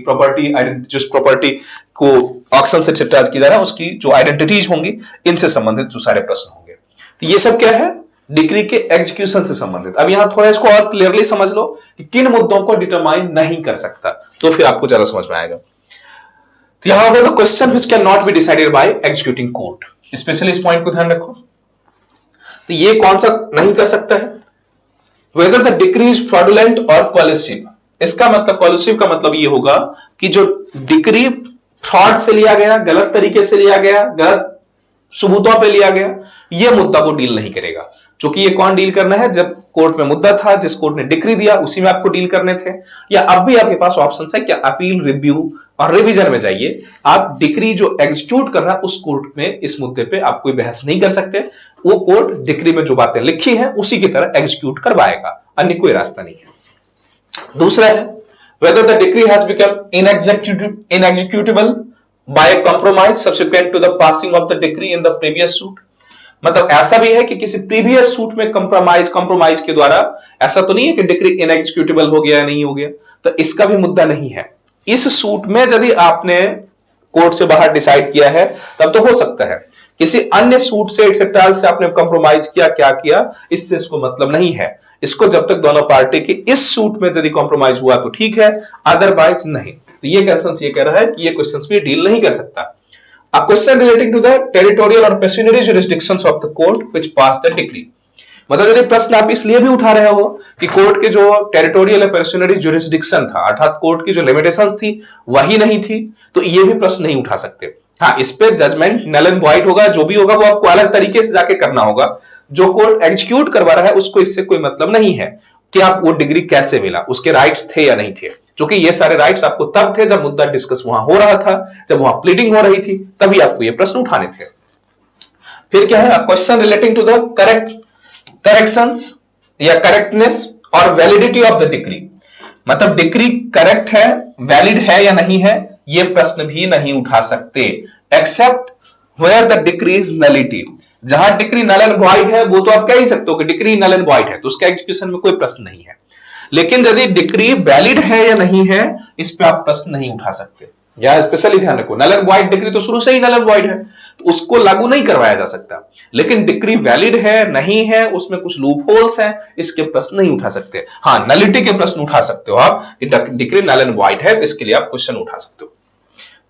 जिस प्रॉपर्टी को ऑक्शन से चार्ज किया जा रहा है उसकी जो आइडेंटिटीज होंगी, इनसे संबंधित जो सारे प्रश्न होंगे, तो ये सब क्या है, डिक्री के एग्जीक्यूशन से संबंधित। अब यहां थोड़ा इसको और क्लियरली समझ लो कि किन मुद्दों को डिटरमाइन नहीं कर सकता, तो फिर आपको ज्यादा समझ में आएगा। तो यहां पर the question which can not be decided by executing court, specially इस पॉइंट को ध्यान रखो। तो ये कौन सा नहीं कर सकता है, whether the decree is fraudulent or collusive, इसका मतलब collusive का मतलब ये होगा कि जो डिक्री फ्रॉड से लिया गया, गलत तरीके से लिया गया, गलत सबूतों पे लिया गया, ये मुद्दा को डील नहीं करेगा। क्योंकि ये कौन डील करना है, जब कोर्ट में मुद्दा था, जिस कोर्ट ने डिक्री दिया उसी में आपको डील करने थे, या अब भी आपके पास ऑप्शन है कि अपील, रिव्यू और रिवीजन में जाइए, आप डिक्री जो एग्जीक्यूट कर रहा है उस कोर्ट में इस मुद्दे पे आप कोई बहस नहीं कर सकते। वो कोर्ट डिक्री में जो बातें लिखी हैं उसी की तरह एग्जीक्यूट करवाएगा, अन्य कोई रास्ता नहीं है। दूसरा है whether the decree has become inexecutable by a compromise subsequent to the passing of the decree in the previous suit, मतलब ऐसा भी है कि किसी प्रीवियस सूट में कंप्रोमाइज के द्वारा, ऐसा तो नहीं है कि डिक्री इनएग्जीक्यूटेबल हो गया या नहीं हो गया, तो इसका भी मुद्दा नहीं है। इस सूट में यदि आपने कोर्ट से बाहर डिसाइड किया है तब तो हो सकता है, किसी अन्य सूट से एक्सेप्टाल से आपने कंप्रोमाइज किया, क्या किया, इससे इसको मतलब नहीं है। इसको जब तक दोनों पार्टी की इस सूट में यदि कॉम्प्रोमाइज हुआ तो ठीक है, अदरवाइज नहीं। तो ये क्वेश्चन ये कह रहा है कि ये क्वेश्चन भी डील नहीं कर सकता। A question relating to the territorial or pecuniary jurisdictions of the court which passed the decree, मतलब यदि प्रश्न आप इसलिए भी उठा रहे हो कि कोर्ट के जो टेरिटोरियल या पेरिशनरी जुरिस्डिक्शन था, अर्थात कोर्ट की जो लिमिटेशंस थी वही नहीं थी, तो ये भी प्रश्न नहीं उठा सकते। हाँ, इस पे जजमेंट नल एंड वॉइड होगा, जो भी होगा वो आपको अलग तरीके से जाके करना होगा। जो कोर्ट एग्जीक्यूट करवा रहा है उसको इससे कोई मतलब नहीं है कि आप वो डिग्री कैसे मिला, उसके राइट्स थे या नहीं थे, क्योंकि ये सारे राइट्स आपको तब थे जब मुद्दा डिस्कस वहां हो रहा था, जब वहां प्लीडिंग हो रही थी, तभी आपको ये प्रश्न उठाने थे। फिर क्या है, question relating to the corrections या correctness or validity of the decree, मतलब डिक्री करेक्ट है, वैलिड है या नहीं है, ये प्रश्न भी नहीं उठा सकते, except where the decree is nullity. जहां डिक्री नल एंड वॉइड है वो तो आप कह ही सकते हो कि डिक्री नल एंड वॉइड है, तो उसके एग्जीक्यूशन में कोई प्रश्न नहीं है। लेकिन यदि डिक्री वैलिड है या नहीं है, इस पे आप प्रश्न नहीं उठा सकते। या स्पेशली ध्यान रखो, नल एंड वॉइड डिक्री तो शुरू से ही नल एंड वॉइड है, तो उसको लागू नहीं करवाया जा सकता। लेकिन डिक्री वैलिड है नहीं है, उसमें कुछ लूप होल्स हैं, इसके प्रश्न नहीं उठा सकते। हाँ, नलिटी के प्रश्न उठा सकते हो आप कि डिक्री नल एंड वॉइड है, तो इसके लिए आप क्वेश्चन उठा सकते हो।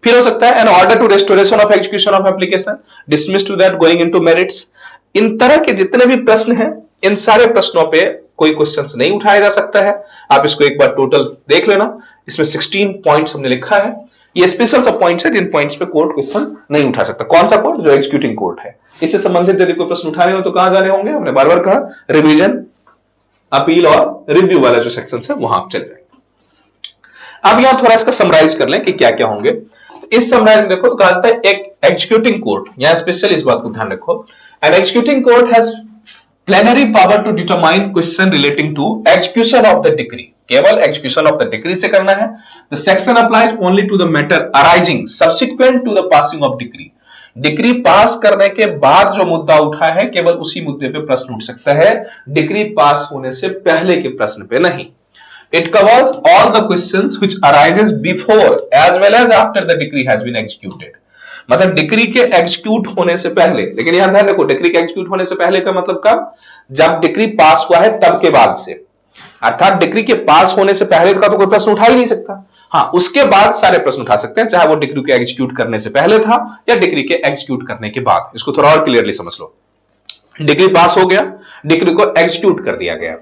फिर हो सकता है an order to restoration of execution of application dismiss to that going into merits. इन तरह के जितने भी प्रश्न हैं, इन सारे प्रश्नों पे कोई क्वेश्चंस नहीं उठाया जा सकता है। आप इसको एक बार टोटल देख लेना, इसमें 16 पॉइंट्स हमने लिखा है। ये स्पेशल सब पॉइंट्स है जिन पॉइंट्स पे कोर्ट क्वेश्चन नहीं उठा सकता। कौन सा कोर्ट? जो एग्जीक्यूटिंग कोर्ट है। इससे संबंधित यदि कोई प्रश्न उठाने हो तो कहां जाने होंगे? हमने बार बार कहा, रिवीजन, अपील और रिव्यू वाला जो सेक्शन है वहां आप चले जाएंगे। अब यहां थोड़ा इसका समराइज कर लें कि क्या क्या होंगे। इस समराइज में देखो तो कहा जाता है एक एग्जीक्यूटिंग कोर्ट, यहां स्पेशल इस बात को ध्यान रखो, an executing court has plenary power to determine question relating to execution of the decree। केवल execution of the decree से करना है। The section applies only to the matter arising subsequent to the passing of decree। Decree pass करने के बाद जो मुद्दा उठा है, केवल उसी मुद्दे पे प्रश्न उठ सकता है, डिक्री पास होने से पहले के प्रश्न पे नहीं। It covers all the questions which arises before as well as after the decree has been executed। मतलब डिक्री के एग्जीक्यूट होने से पहले, लेकिन यहां ध्यान रखो, डिक्री के एग्जीक्यूट होने से पहले का मतलब कब? जब डिक्री पास हुआ है तब के बाद से, अर्थात डिक्री के पास होने से पहले का तो कोई प्रश्न उठा ही नहीं सकता। हाँ, उसके बाद सारे प्रश्न उठा सकते हैं, चाहे वो डिक्री के एग्जीक्यूट करने से पहले था या डिक्री के एग्जीक्यूट करने के बाद। इसको थोड़ा और क्लियरली समझ लो। डिक्री पास हो गया, डिक्री को एग्जीक्यूट कर दिया गया,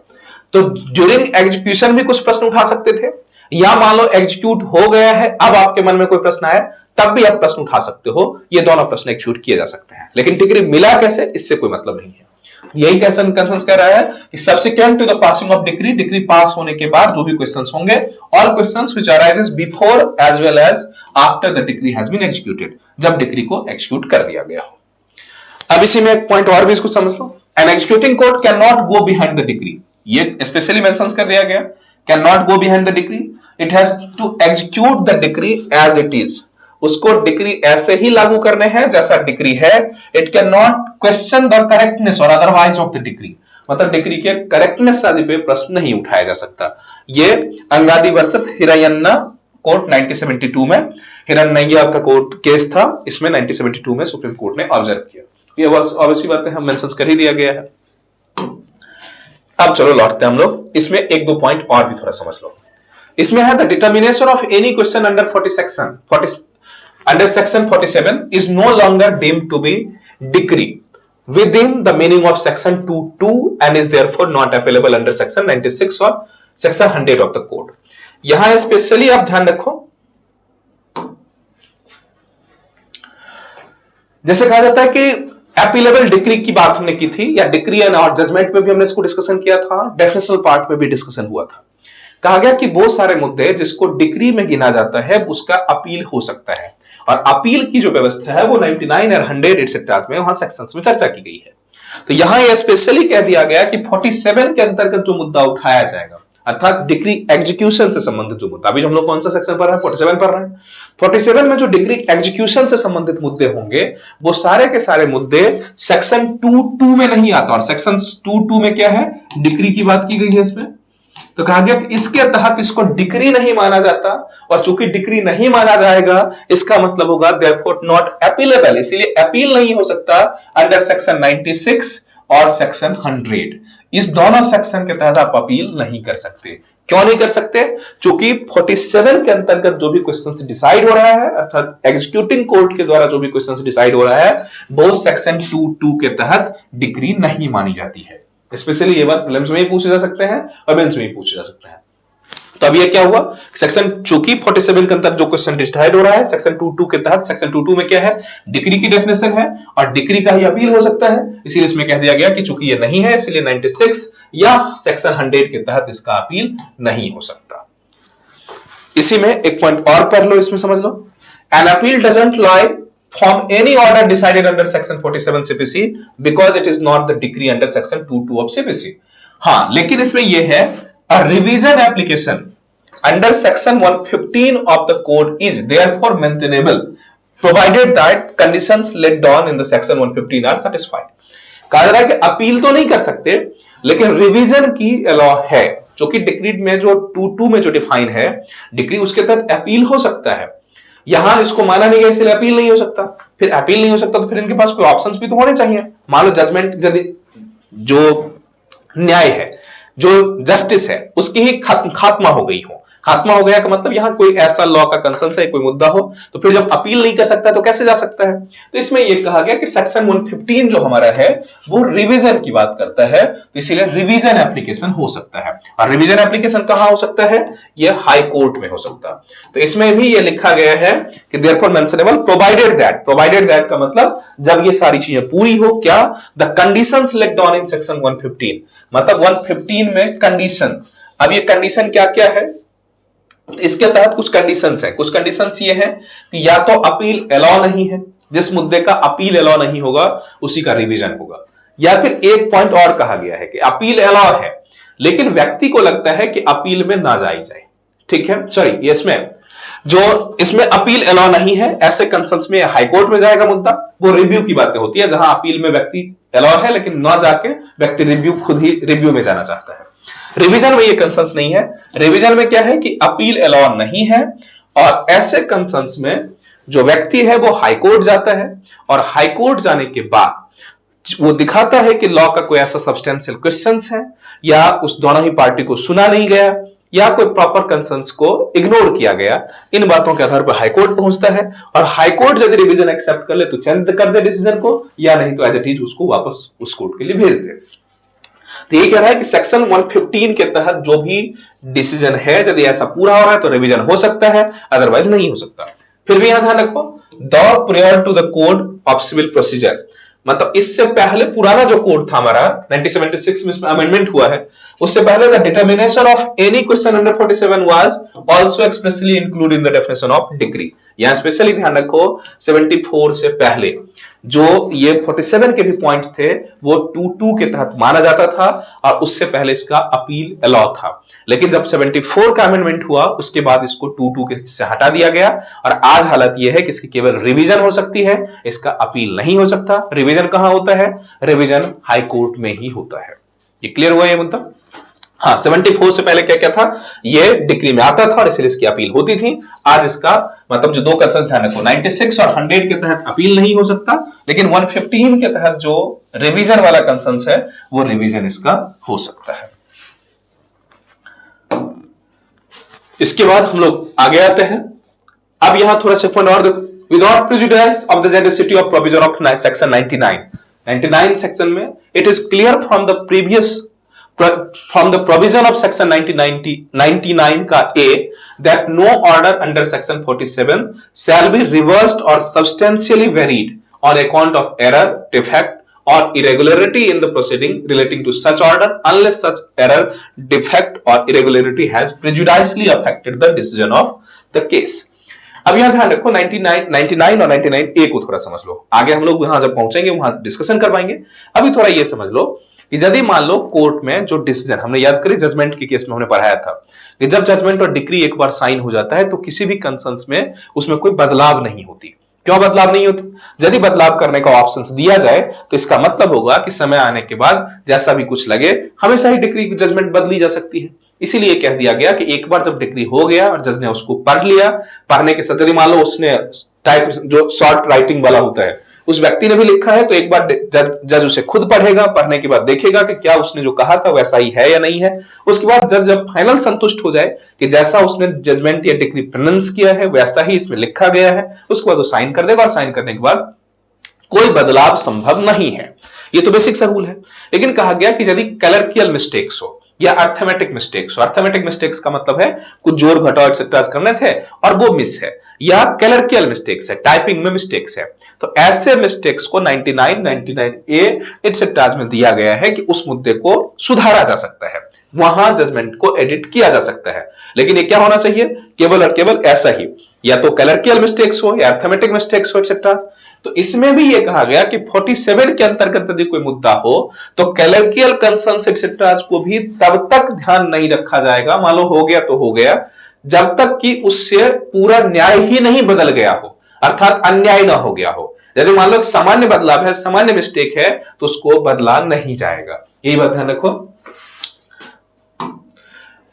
तो ड्यूरिंग एग्जीक्यूशन भी कुछ प्रश्न उठा सकते थे, या मान लो एग्जीक्यूट हो गया है, अब आपके मन में कोई प्रश्न आया तब भी आप प्रश्न उठा सकते हो। ये दोनों प्रश्न एग्जीक्यूट किए जा सकते हैं, लेकिन डिग्री मिला कैसे, इससे कोई मतलब नहीं है। यही कंसर्न कह रहा है कि subsequent to the passing of decree, decree pass होने के बाद जो भी क्वेश्चंस होंगे, all questions which arises before as well as after the decree has been executed, जब डिक्री को एग्जीक्यूट कर दिया गया हो। अब इसी में एक पॉइंट और भी इसको समझ लो, an executing court can not go behind the decree, ये स्पेशली मेंशन कर दिया गया, can not go behind the decree, it has to execute the decree as it is, उसको डिक्री ऐसे ही लागू करने हैं जैसा डिक्री है। It can not question the correctness or otherwise of the decree, मतलब डिक्री के करेक्टनेस आदि पे प्रश्न नहीं उठाया जा सकता। ये अंगादि वर्सेस हिरण्यन्ना कोर्ट 1972 में, हिरण्यय्या का कोर्ट केस था, इसमें 1972 में सुप्रीम कोर्ट ने ऑब्जर्व किया। ये ऑब्वियसली बातें हम मेंशन कर ही दिया गया है। अब चलो लौटते हैं हम लोग, इसमें एक दो पॉइंट और भी थोड़ा समझ लो। इसमें है the determination of any question under 47 is no longer deemed to be decree within the meaning of section 22 and is therefore not applicable under section 96 or section 100 of the code। यहां specially आप ध्यान रखो, जैसे कहा जाता है कि एपीलेबल decree की बात हमने की थी, या डिक्री एंड और जजमेंट में भी हमने इसको डिस्कशन किया था, डेफिनेशनल पार्ट में भी डिस्कशन हुआ था। कहा गया कि वो सारे मुद्दे जिसको डिक्री में गिना जाता है उसका अपील हो सकता है, और अपील की जो व्यवस्था है वो 99 और 100 एटसेट्रा में वहां सेक्शंस में चर्चा की गई है। तो यहां ये स्पेशली कह दिया गया कि 47 के अंतर्गत जो मुद्दा उठाया जाएगा, अर्थात डिक्री एग्जीक्यूशन से संबंधित जो मुद्दा, अभी हम लोग कौन सा सेक्शन पढ़ रहे हैं, 47 पढ़ रहे हैं। 47 में जो डिग्री एग्जीक्यूशन से संबंधित मुद्दे होंगे वो सारे के सारे मुद्दे सेक्शन 22 में नहीं आता, और सेक्शन 22 में क्या है, डिक्री की बात की गई है इसमें। तो कहा गया कि इसके तहत इसको डिक्री नहीं माना जाता, और चूंकि डिक्री नहीं माना जाएगा इसका मतलब होगा देयरफॉर नॉट अपीलेबल, इसीलिए अपील नहीं हो सकता अंडर सेक्शन 96 और सेक्शन 100। इस दोनों सेक्शन के तहत आप अपील नहीं कर सकते। क्यों नहीं कर सकते? चूंकि 47 के अंतर्गत जो भी क्वेश्चन डिसाइड हो रहा है, अर्थात एग्जीक्यूटिंग कोर्ट के द्वारा जो भी क्वेश्चन डिसाइड हो रहा है, वो सेक्शन 22 के तहत डिक्री नहीं मानी जाती है। स्पेशली ये बात प्रीलिम्स में ही पूछे जा सकते हैं और मेंस में ही पूछे जा सकते हैं। तो अब ये क्या हुआ, सेक्शन चूंकि 47 के अंतर्गत जो क्वेश्चन डिसाइड हो रहा है सेक्शन 22 के तहत, सेक्शन 22 में क्या है, डिक्री की डेफिनेशन है और डिक्री का ही अपील हो सकता है, इसीलिए इसमें कह दिया गया कि चूंकि ये नहीं है इसलिए 96 या सेक्शन 100 के तहत इसका अपील नहीं हो सकता। इसी में एक पॉइंट और पढ़ लो, इसमें समझ लो, an appeal doesn't lie from any order decided under section 47 CPC because it is not the decree under section 22 of CPC। हाँ, लेकिन इसमें यह है a revision application under section 115 of the code is therefore maintainable provided that conditions laid down in the section 115 are satisfied। कहा जा रहा है कि अपील तो नहीं कर सकते, लेकिन रिवीजन की अलाउ है, जो कि डिक्री में जो 22 में जो डिफाइन है डिक्री, उसके तहत अपील हो सकता है। यहां इसको माना नहीं गया इसलिए अपील नहीं हो सकता। फिर अपील नहीं हो सकता तो फिर इनके पास कोई ऑप्शंस भी तो होने चाहिए। मान लो जजमेंट, यदि जो न्याय है, जो जस्टिस है, उसकी ही खात्मा हो गई हो, खात्मा हो गया का मतलब यहां कोई ऐसा लॉ का कंसर्न है, कोई मुद्दा हो, तो फिर जब अपील नहीं कर सकता तो कैसे जा सकता है। तो इसमें यह कहा गया कि सेक्शन 115 जो हमारा है वो रिवीजन की बात करता है, तो इसीलिए रिवीजन एप्लीकेशन हो सकता है। और रिवीजन एप्लीकेशन कहां हो सकता है, यह हाई कोर्ट में हो सकता है। तो इसमें भी यह लिखा गया है कि देयरफॉर मेंशनेबल प्रोवाइडेड दैट का मतलब जब ये सारी चीजें पूरी हो, क्या, the conditions laid down in section 115, मतलब 115 में कंडीशन। अब ये कंडीशन क्या क्या है, इसके तहत कुछ कंडीशंस है। कुछ कंडीशंस ये है कि या तो अपील अलाउ नहीं है, जिस मुद्दे का अपील अलाउ नहीं होगा उसी का रिवीजन होगा, या फिर एक पॉइंट और कहा गया है कि अपील अलाउ है लेकिन व्यक्ति को लगता है कि अपील में ना जाई जाए। ठीक है, सॉरी, इसमें जो इसमें अपील अलाउ नहीं है, ऐसे कंसर्न्स में हाईकोर्ट में जाएगा मुद्दा, वो रिव्यू की बातें होती है, जहां अपील में व्यक्ति अलाउ है लेकिन ना जाके व्यक्ति रिव्यू, खुद ही रिव्यू में जाना चाहता है। रिवीजन में ये कंसर्न्स नहीं है। रिवीजन में क्या है कि अपील अलाउ नहीं है, और ऐसे कंसर्न्स में जो व्यक्ति है वो हाईकोर्ट जाता है, और हाईकोर्ट जाने के बाद वो दिखाता है कि लॉ का कोई ऐसा सब्सटेंशियल क्वेश्चंस है, या उस दोनों ही पार्टी को सुना नहीं गया, या कोई प्रॉपर कंसर्न्स को इग्नोर किया गया, इन बातों के आधार पर हाईकोर्ट पहुंचता है और हाईकोर्ट यदि रिवीजन एक्सेप्ट कर ले तो चेंज कर दे डिसीजन को, या नहीं तो एज इट इज उसको वापस उस कोर्ट के लिए भेज दे। तो ये कह रहा है कि सेक्शन 115 के तहत जो भी डिसीजन है यदि ऐसा पूरा हो रहा है तो रिवीजन हो सकता है, अदरवाइज नहीं हो सकता। फिर भी यहां ध्यान रखो, the prior to the code of civil procedure, मतलब इससे पहले पुराना जो कोड था हमारा 1976 में अमेंडमेंट हुआ है, उससे पहले the determination of any question under 47 was also expressly include in the definition of degree. यहां स्पेशली ध्यान रखो 74 से पहले जो ये 47 के भी पॉइंट थे वो 22 के तहत माना जाता था और उससे पहले इसका अपील अलाउ था, लेकिन जब 74 का अमेंडमेंट हुआ उसके बाद इसको 22 के से हटा दिया गया और आज हालत यह है कि इसकी केवल रिवीजन हो सकती है, इसका अपील नहीं हो सकता। रिवीजन कहां होता है? रिवीजन हाई कोर्ट में ही होता है। ये क्लियर हुआ ये मुद्दा? हाँ, 74 से पहले क्या क्या था, ये डिग्री में आता था और इसलिए इसकी अपील होती थी। आज इसका मतलब जो दो कंसर्न्स ध्यान रखो, 96 और 100 के तहत अपील नहीं हो सकता, लेकिन 115 के तहत जो रिवीजन वाला कंसर्न्स है वो रिवीजन इसका हो सकता है। इसके बाद हम लोग आगे आते हैं। अब यहां थोड़ा सा पॉइंट और देखो, without prejudice of the generality of provision of section 99 section में it is clear from the previous from the provision of section 99 का A that no order under section 47 shall be reversed or substantially varied on account of error, defect or irregularity in the proceeding relating to such order unless such error, defect or irregularity has prejudicially affected the decision of the case। अब यहां ध्यान रखो 99 और 99A को थोड़ा समझ लो, आगे हम लोग वहां जब पहुंचेंगे वहां डिस्कशन कर पाएंगे। अभी थोड़ा ये समझ लो कि यदि मान लो कोर्ट में जो डिसीजन हमने याद करी जजमेंट के केस में हमने पढ़ाया था कि जब जजमेंट और डिक्री एक बार साइन हो जाता है तो किसी भी कंसर्न्स में उसमें कोई बदलाव नहीं होती। क्यों बदलाव नहीं होती? यदि बदलाव करने का ऑप्शंस दिया जाए तो इसका मतलब होगा कि समय आने के बाद जैसा भी कुछ लगे हमेशा ही डिक्री की जजमेंट बदली जा सकती है। इसीलिए कह दिया गया कि एक बार जब डिक्री हो गया और जज ने उसको पढ़ लिया, पढ़ने के साथ यदि मान लो उसने टाइप जो शॉर्ट राइटिंग वाला होता है उस व्यक्ति ने भी लिखा है तो एक बार जज उसे खुद पढ़ेगा, पढ़ने के बाद देखेगा कि क्या उसने जो कहा था वैसा ही है या नहीं है। उसके बाद जज जब फाइनल संतुष्ट हो जाए कि जैसा उसने जजमेंट या डिक्री प्रोनाउंस किया है वैसा ही इसमें लिखा गया है, उसके बाद वो साइन कर देगा और साइन करने के बाद कोई बदलाव संभव नहीं है। ये तो बेसिक सा रूल है। लेकिन कहा गया कि यदि क्लर्कियल मिस्टेक्स हो या अर्थमेटिक मिस्टेक्स, अर्थमेटिक मिस्टेक्स का मतलब है कुछ जोड़ घटाव एक्सेट्रा करने थे और वो मिस है, या क्लर्कियल मिस्टेक्स है, टाइपिंग में मिस्टेक्स है, तो ऐसे मिस्टेक्स को 99A एक्सेट्रा में दिया गया है कि उस मुद्दे को सुधारा जा सकता है, वहां जजमेंट को एडिट किया जा सकता है। लेकिन ये क्या होना चाहिए? केवल और केवल ऐसा ही, या तो क्लर्कियल मिस्टेक्स हो या अर्थमेटिक मिस्टेक्स हो एक्सेट्रा। तो इसमें भी ये कहा गया कि 47 के अंतर्गत यदि कोई मुद्दा हो तो क्लर्कियल कंसर्न्स एक्सेट्रा को भी तब तक ध्यान नहीं रखा जाएगा, मान लो हो गया तो हो गया, जब तक कि उससे पूरा न्याय ही नहीं बदल गया हो, अर्थात अन्याय ना हो गया हो। यदि मान लो सामान्य बदलाव है, सामान्य मिस्टेक है तो उसको बदला नहीं जाएगा। यही बात ध्यान रखो।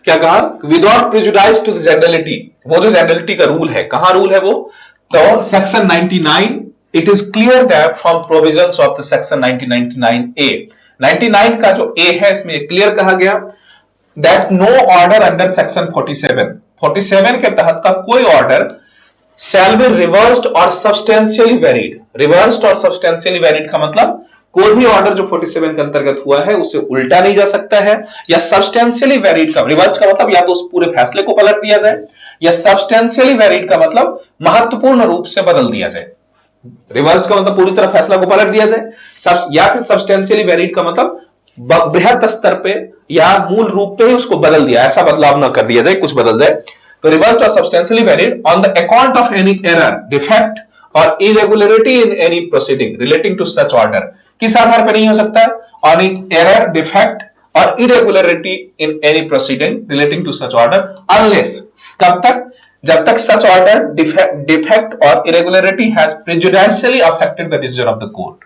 क्या कहा? Without prejudice to the generality, वो जो जनरलिटी का रूल है, कहां रूल है वो? तो section 99 it is clear that from provisions of the section 1999A 99 का जो A है इसमें क्लियर कहा गया that no order under section 47 के तहत का कोई order shall be reversed or substantially varied। reversed और substantially varied का मतलब कोई भी ऑर्डर जो 47 के अंतर्गत हुआ है उसे उल्टा नहीं जा सकता है, या substantially varied का reversed का मतलब या तो उस पूरे फैसले को पलट दिया जाए, या substantially varied का मतलब महत्वपूर्ण रूप से बदल दिया जाए। रिवर्स का मतलब पूरी तरह फैसला को पलट दिया जाए, या फिर सब्सटेंशियली वेरिड का मतलब बृहत स्तर पे या मूल रूप पे ही उसको बदल दिया, ऐसा बदलाव ना कर दिया जाए, कुछ बदल जाए। तो reverse or substantially varied on the account of any error, defect or irregularity in any proceeding relating to such order. किस आधार पर नहीं हो सकता? On error, defect or irregularity in any proceeding relating to such order unless, कब तक? जब तक such order, defect or irregularity has prejudicially affected the decision of the court.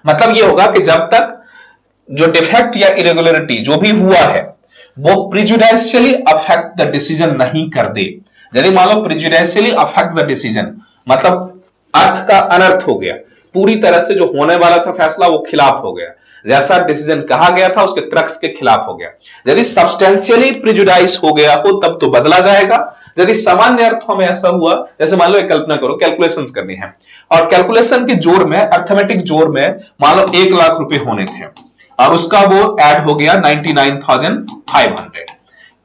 मतलब ये होगा कि जब तक जो डिफेक्ट या इरेगुलरिटी जो भी हुआ है वो प्रेजुडिशियली अफेक्ट द डिसीजन नहीं कर दे। यदि मान लो प्रेजुडिशियली अफेक्ट द डिसीजन मतलब अर्थ का अनर्थ हो गया, पूरी तरह से जो होने वाला था फैसला वो खिलाफ हो गया, जैसा डिसीजन कहा गया था उसके क्रक्स के खिलाफ हो गया। यदि सब्सटेंशियली प्रिजुडाइज हो गया हो तब तो बदला जाएगा। यदि सामान्य अर्थों में ऐसा हुआ, जैसे मान लो एक कल्पना करो कैलकुलेशंस करनी है और कैलकुलेशन के जोर में, अर्थमेटिक जोर में मान लो 1,00,000 रुपए होने थे और उसका वो ऐड हो गया 99,500।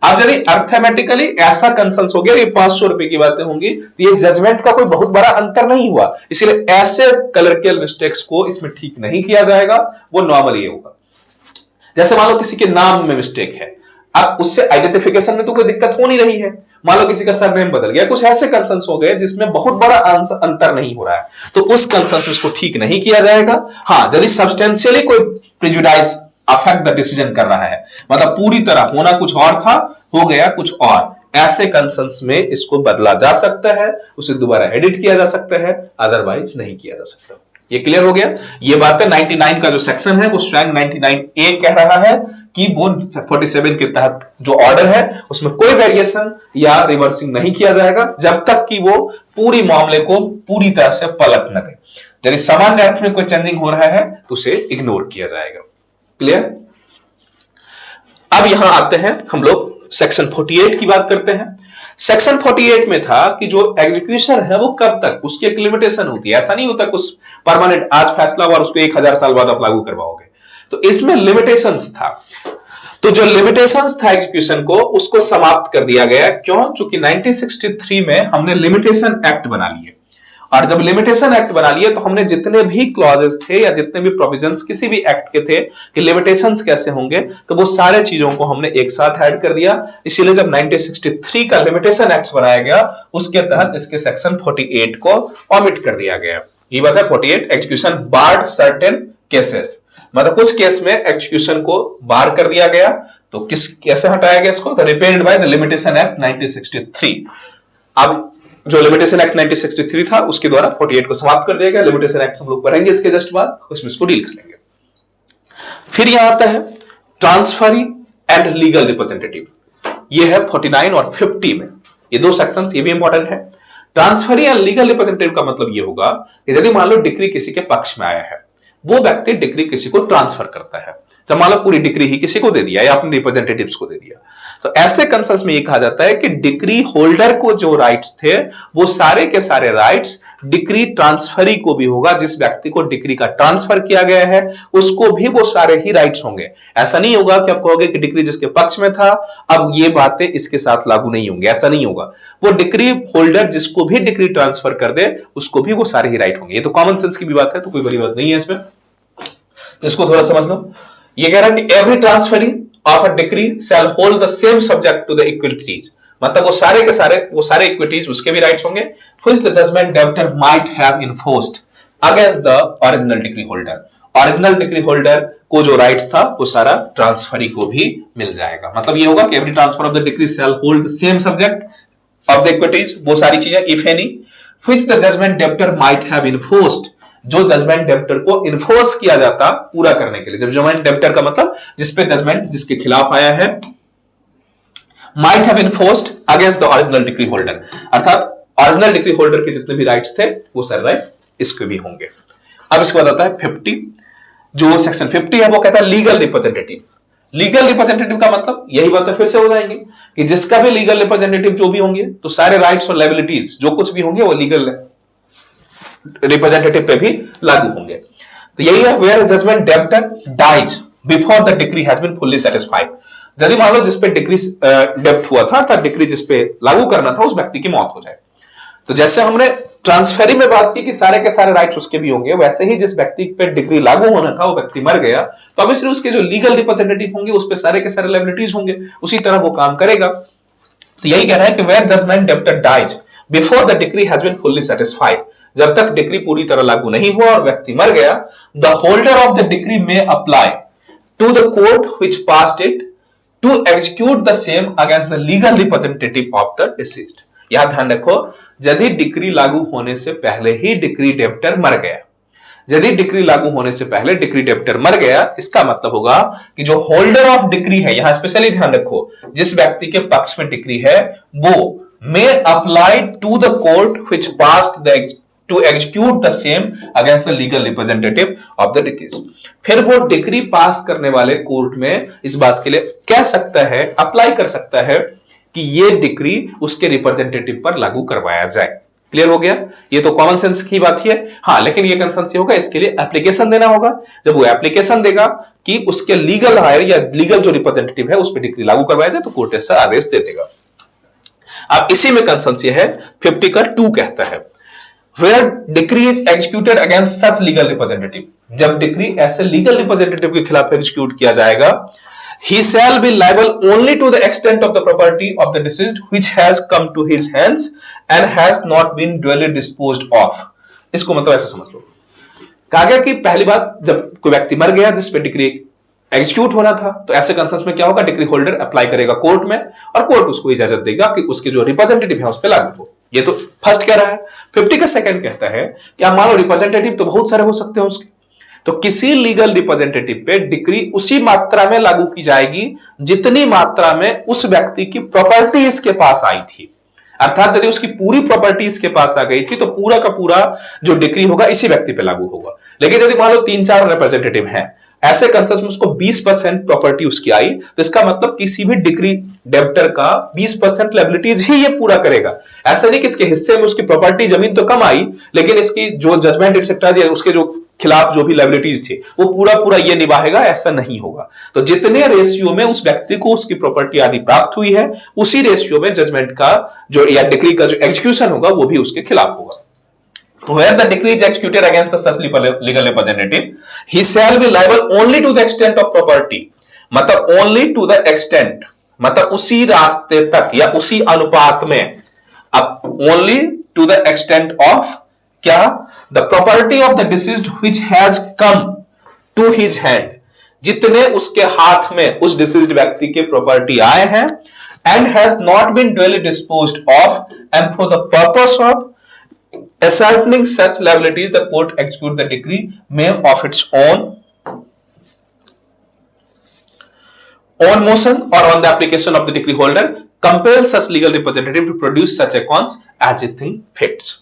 अब यदि अर्थमेटिकली ऐसा कंसेंस हो गया, ये 500 रुपए की बातें होंगी, तो ये जजमेंट का कोई बहुत बड़ा अंतर नहीं हुआ, इसलिए ऐसे कलरिकल मिस्टेक्स को इसमें ठीक नहीं किया जाएगा, वो नॉर्मल ये होगा। जैसे मान लो किसी के नाम में मिस्टेक है, अब उससे आइडेंटिफिकेशन में तो कोई दिक्कत हो नहीं रही है। मान लो किसी का सरनेम बदल गया, कुछ ऐसे कंसर्न्स हो गए जिसमें बहुत बड़ा अंतर नहीं हो रहा है, तो उस कंसर्न्स में इसको ठीक नहीं किया जाएगा। हाँ, यदि सब्सटेंशियली कोई प्रिजुडाइज अफेक्ट द डिसीजन कर रहा है, मतलब पूरी तरह होना कुछ और था, हो गया कुछ और, ऐसे कंसर्न्स में इसको बदला जा सकता है, उसे दोबारा एडिट किया जा सकता है, अदरवाइज नहीं किया जा सकता। ये क्लियर हो गया। ये बात है 99 का जो सेक्शन है वो स्वयं 99A कह रहा है कि वो 47 के तहत जो ऑर्डर है उसमें कोई वेरिएशन या रिवर्सिंग नहीं किया जाएगा जब तक कि वो पूरी मामले को पूरी तरह से पलट न दे। यदि सामान्य अर्थ में कोई चेंजिंग हो रहा है तो उसे इग्नोर किया जाएगा। क्लियर। अब यहां आते हैं हम लोग सेक्शन 48 की बात करते हैं। सेक्शन 48 में था कि जो एग्जीक्यूशन है वो कब तक, उसकी एक लिमिटेशन होती है, ऐसा नहीं होता कुछ परमानेंट आज फैसला हुआ और उसको 1000 साल बाद आप लागू करवाओगे, तो इसमें लिमिटेशंस था। तो जो लिमिटेशंस था एग्जीक्यूशन को, उसको समाप्त कर दिया गया। क्यों? चूंकि 1963 में हमने लिमिटेशन एक्ट बना लिए, और जब लिमिटेशन एक्ट बना लिए तो हमने जितने भी क्लॉजेस थे या जितने भी प्रोविजंस किसी भी एक्ट के थे कि लिमिटेशंस कैसे होंगे, तो वो सारे चीजों को हमने एक साथ ऐड कर दिया। इसीलिए जब 1963 का लिमिटेशन एक्ट बनाया गया उसके तहत इसके सेक्शन 48 को ऑमिट कर दिया गया। ये बात है 48 एग्जीक्यूशन बार्ड सर्टेन केसेस, मतलब कुछ केस में एग्जीक्यूशन को बार कर दिया गया। तो किस कैसे हटाया गया इसको? Repelled by the limitation act 1963। अब जो लिमिटेशन एक्ट 1963 था उसके द्वारा 48 को समाप्त कर दिया गया। लिमिटेशन एक्ट हम लोग पढ़ेंगे इसके जस्ट बाद, उसमें इसको डील कर लेंगे। फिर यहां आता है ट्रांसफरी एंड लीगल रिप्रेजेंटेटिव, ये है 49 और 50 में, ये दो सेक्शंस, ये भी इंपॉर्टेंट है। ट्रांसफरी एंड लीगल रिप्रेजेंटेटिव का मतलब ये होगा कि यदि मान लो डिक्री किसी के पक्ष में आया है, वो व्यक्ति डिक्री किसी को ट्रांसफर करता है, तो मान लो पूरी डिक्री ही किसी को दे दिया या अपने रिप्रेजेंटेटिव्स को दे दिया, तो ऐसे कंसर्न्स में ये कहा जाता है कि डिक्री होल्डर को जो राइट्स थे वो सारे के सारे राइट्स डिक्री ट्रांसफरी को भी होगा। जिस व्यक्ति को डिक्री का ट्रांसफर किया गया है उसको भी वो सारे ही राइट्स होंगे। ऐसा नहीं होगा कि आप कहोगे कि डिक्री जिसके पक्ष में था अब ये बातें इसके साथ लागू नहीं होंगी, ऐसा नहीं होगा। वो डिक्री होल्डर जिसको भी डिक्री ट्रांसफर कर दे उसको भी वो सारे ही राइट होंगे। ये तो कॉमन सेंस की भी बात है, तो कोई बड़ी बात नहीं है इसमें, तो इसको थोड़ा समझ लो। ये कह रहा है कि every transferring of a decree shall hold the same subject to the equities, मतलब वो सारे के सारे इक्विटीज उसके भी राइट्स होंगे। Which the judgment debtor might have enforced against the original decree holder, original decree holder को जो राइट्स था वो सारा ट्रांसफरी को भी मिल जाएगा। मतलब ये होगा कि every transfer of the decree shall hold the same subject of the equities, वो सारी चीजें if any. Which the judgment debtor might have enforced, जो जजमेंट डेब्टर को इन्फोर्स किया जाता पूरा करने के लिए। जब जजमेंट डेब्टर का मतलब जिसपे जजमेंट जिसके खिलाफ आया है, might have enforced against the original decree holder, अर्थात ओरिजिनल डिक्री होल्डर के जितने भी राइट्स थे वो सारे राइट इसके भी होंगे। अब इसके बाद आता है 50, जो सेक्शन 50 है वो कहता है लीगल रिप्रेजेंटेटिव। लीगल रिप्रेजेंटेटिव का मतलब यही बातें फिर से हो जाएंगी कि जिसका भी लीगल रिप्रेजेंटेटिव जो भी होंगे तो सारे राइट्स और लायबिलिटीज जो कुछ भी होंगे वो लीगल रिप्रेजेंटेटिव पे भी लागू होंगे। तो यही है where judgment debtor dies before the decree has been fully satisfied, यदि मान लो जिस पे डिक्री डेब्ट हुआ था अर्थात डिक्री जिस पे लागू करना था उस व्यक्ति की मौत हो जाए। तो जैसे हमने ट्रांसफरी में बात की कि सारे के सारे राइट्स उसके भी होंगे, वैसे ही जिस व्यक्ति पे डिक्री लागू होना था वो व्यक्ति मर गया तो ऑब्वियसली उसके जो लीगल रिप्रेजेंटेटिव होंगे उस पे सारे के सारे लायबिलिटीज होंगे, उसी तरह वो काम करेगा। तो यही कह रहा है कि where judgment debtor dies before the decree has been fully satisfied, जब तक डिक्री पूरी तरह लागू नहीं हुआ और व्यक्ति मर गया, the holder of the decree may apply to the court which passed it to execute the same against the legal representative of the deceased. यहां ध्यान रखो, यदि डिक्री लागू होने से पहले ही डिक्री डेब्टर मर गया, यदि डिक्री लागू होने से पहले डिक्री डेब्टर मर गया, इसका मतलब होगा कि जो होल्डर ऑफ डिक्री है, यहां स्पेशली ध्यान रखो जिस व्यक्ति के पक्ष में डिक्री है वो may apply to the court which passed the to execute the same against the legal representative of the decrees. फिर वो डिक्री पास करने वाले कोर्ट में इस बात के लिए कह सकता है, अप्लाई कर सकता है कि ये डिक्री उसके रिप्रेजेंटेटिव पर लागू करवाया जाए। क्लियर हो गया? ये तो कॉमन सेंस की बात ही है। हाँ, लेकिन ये कंसर्न से होगा, इसके लिए एप्लीकेशन देना होगा। जब वो एप्लीकेशन देगा कि उसके लीगल हायर या लीगल जो रिप्रेजेंटेटिव है उस पर डिक्री लागू करवाया जाए, तो कोर्ट ऐसा आदेश दे देगा। अब इसी में कंसर्न ये है 50 का 2 कहता है where decree is executed against such legal representative, जब डिक्री ऐसे लीगल रिप्रेजेंटेटिव के खिलाफ एग्जीक्यूट किया जाएगा, he shall be liable only to the extent of the property of the deceased which has come to his hands and has not been duly disposed of। इसको मतलब ऐसे समझ लो, कहा गया कि पहली बात, जब कोई व्यक्ति मर गया जिस पे डिक्री एग्जीक्यूट होना था, तो ऐसे कंसर्न्स में क्या होगा, डिक्री होल्डर अप्लाई करेगा कोर्ट में और कोर्ट उसको इजाजत देगा कि उसके जो रिप्रेजेंटेटिव है उस पर लागू हो। ये तो फर्स्ट कह रहा है। 50 का सेकंड कहता है कि आप मान लो रिप्रेजेंटेटिव तो बहुत सारे हो सकते हैं उसके, तो किसी लीगल रिप्रेजेंटेटिव पे डिक्री उसी मात्रा में लागू की जाएगी जितनी मात्रा में उस व्यक्ति की प्रॉपर्टी इसके पास आई थी। अर्थात यदि उसकी पूरी प्रॉपर्टी इसके पास आ गई थी तो पूरा का पूरा जो डिक्री होगा इसी व्यक्ति पे लागू होगा। लेकिन यदि मान लो 3-4 रिप्रेजेंटेटिव हैं, ऐसे कंसेंस में उसको 20% प्रॉपर्टी उसकी आई, तो इसका मतलब किसी भी डिक्री डेब्टर का 20% लायबिलिटीज ही ये पूरा करेगा। ऐसा नहीं कि इसके हिस्से में उसकी प्रॉपर्टी जमीन तो कम आई, लेकिन इसकी जो जजमेंट एक्सेट्रा उसके जो खिलाफ जो भी लायबिलिटीज थी वो पूरा पूरा ये निभाएगा, ऐसा नहीं होगा। तो जितने रेशियो में उस व्यक्ति को उसकी प्रॉपर्टी आदि प्राप्त हुई है, उसी रेशियो में जजमेंट का जो या डिक्री का जो एग्जीक्यूशन होगा वो भी उसके खिलाफ होगा। Where the decree is executed against the such legal representative, he shall be liable only to the extent of property, मतलब only to the extent, मतलब उसी रास्ते तक या उसी अनुपात में, अब only to the extent of क्या, the property of the deceased which has come to his hand, जितने उसके हाथ में उस डिसीज्ड व्यक्ति के प्रॉपर्टी आए हैं, and has not been duly disposed of, and for the purpose of ascertaining such liabilities the court execute the decree may of its own motion or on the application of the decree holder compel such legal representative to produce such accounts as it think fits।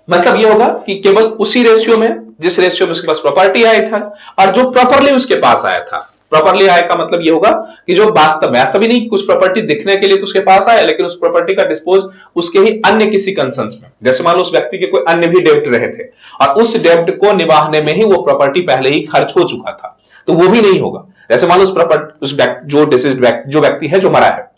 मतलब ये होगा कि केवल उसी ratio में जिस ratio में उसके पास प्रॉपर्टी आया था और जो प्रॉपरली उसके पास आया था। प्रॉपरली आया का मतलब ये होगा कि जो वास्तव में, ऐसा भी नहीं कि कुछ प्रॉपर्टी दिखने के लिए तो उसके पास आया, लेकिन उस प्रॉपर्टी का डिस्पोज उसके ही अन्य किसी कंसर्न्स में, जैसे मान लो उस व्यक्ति के कोई अन्य भी डेब्ट रहे थे और उस डेब्ट को निभाने में ही वो प्रॉपर्टी पहले ही खर्च हो चुका था, तो वो भी नहीं होगा। जैसे मान लो उस प्रॉपर्टी जो डिसीज्ड जो व्यक्ति है जो मरा है,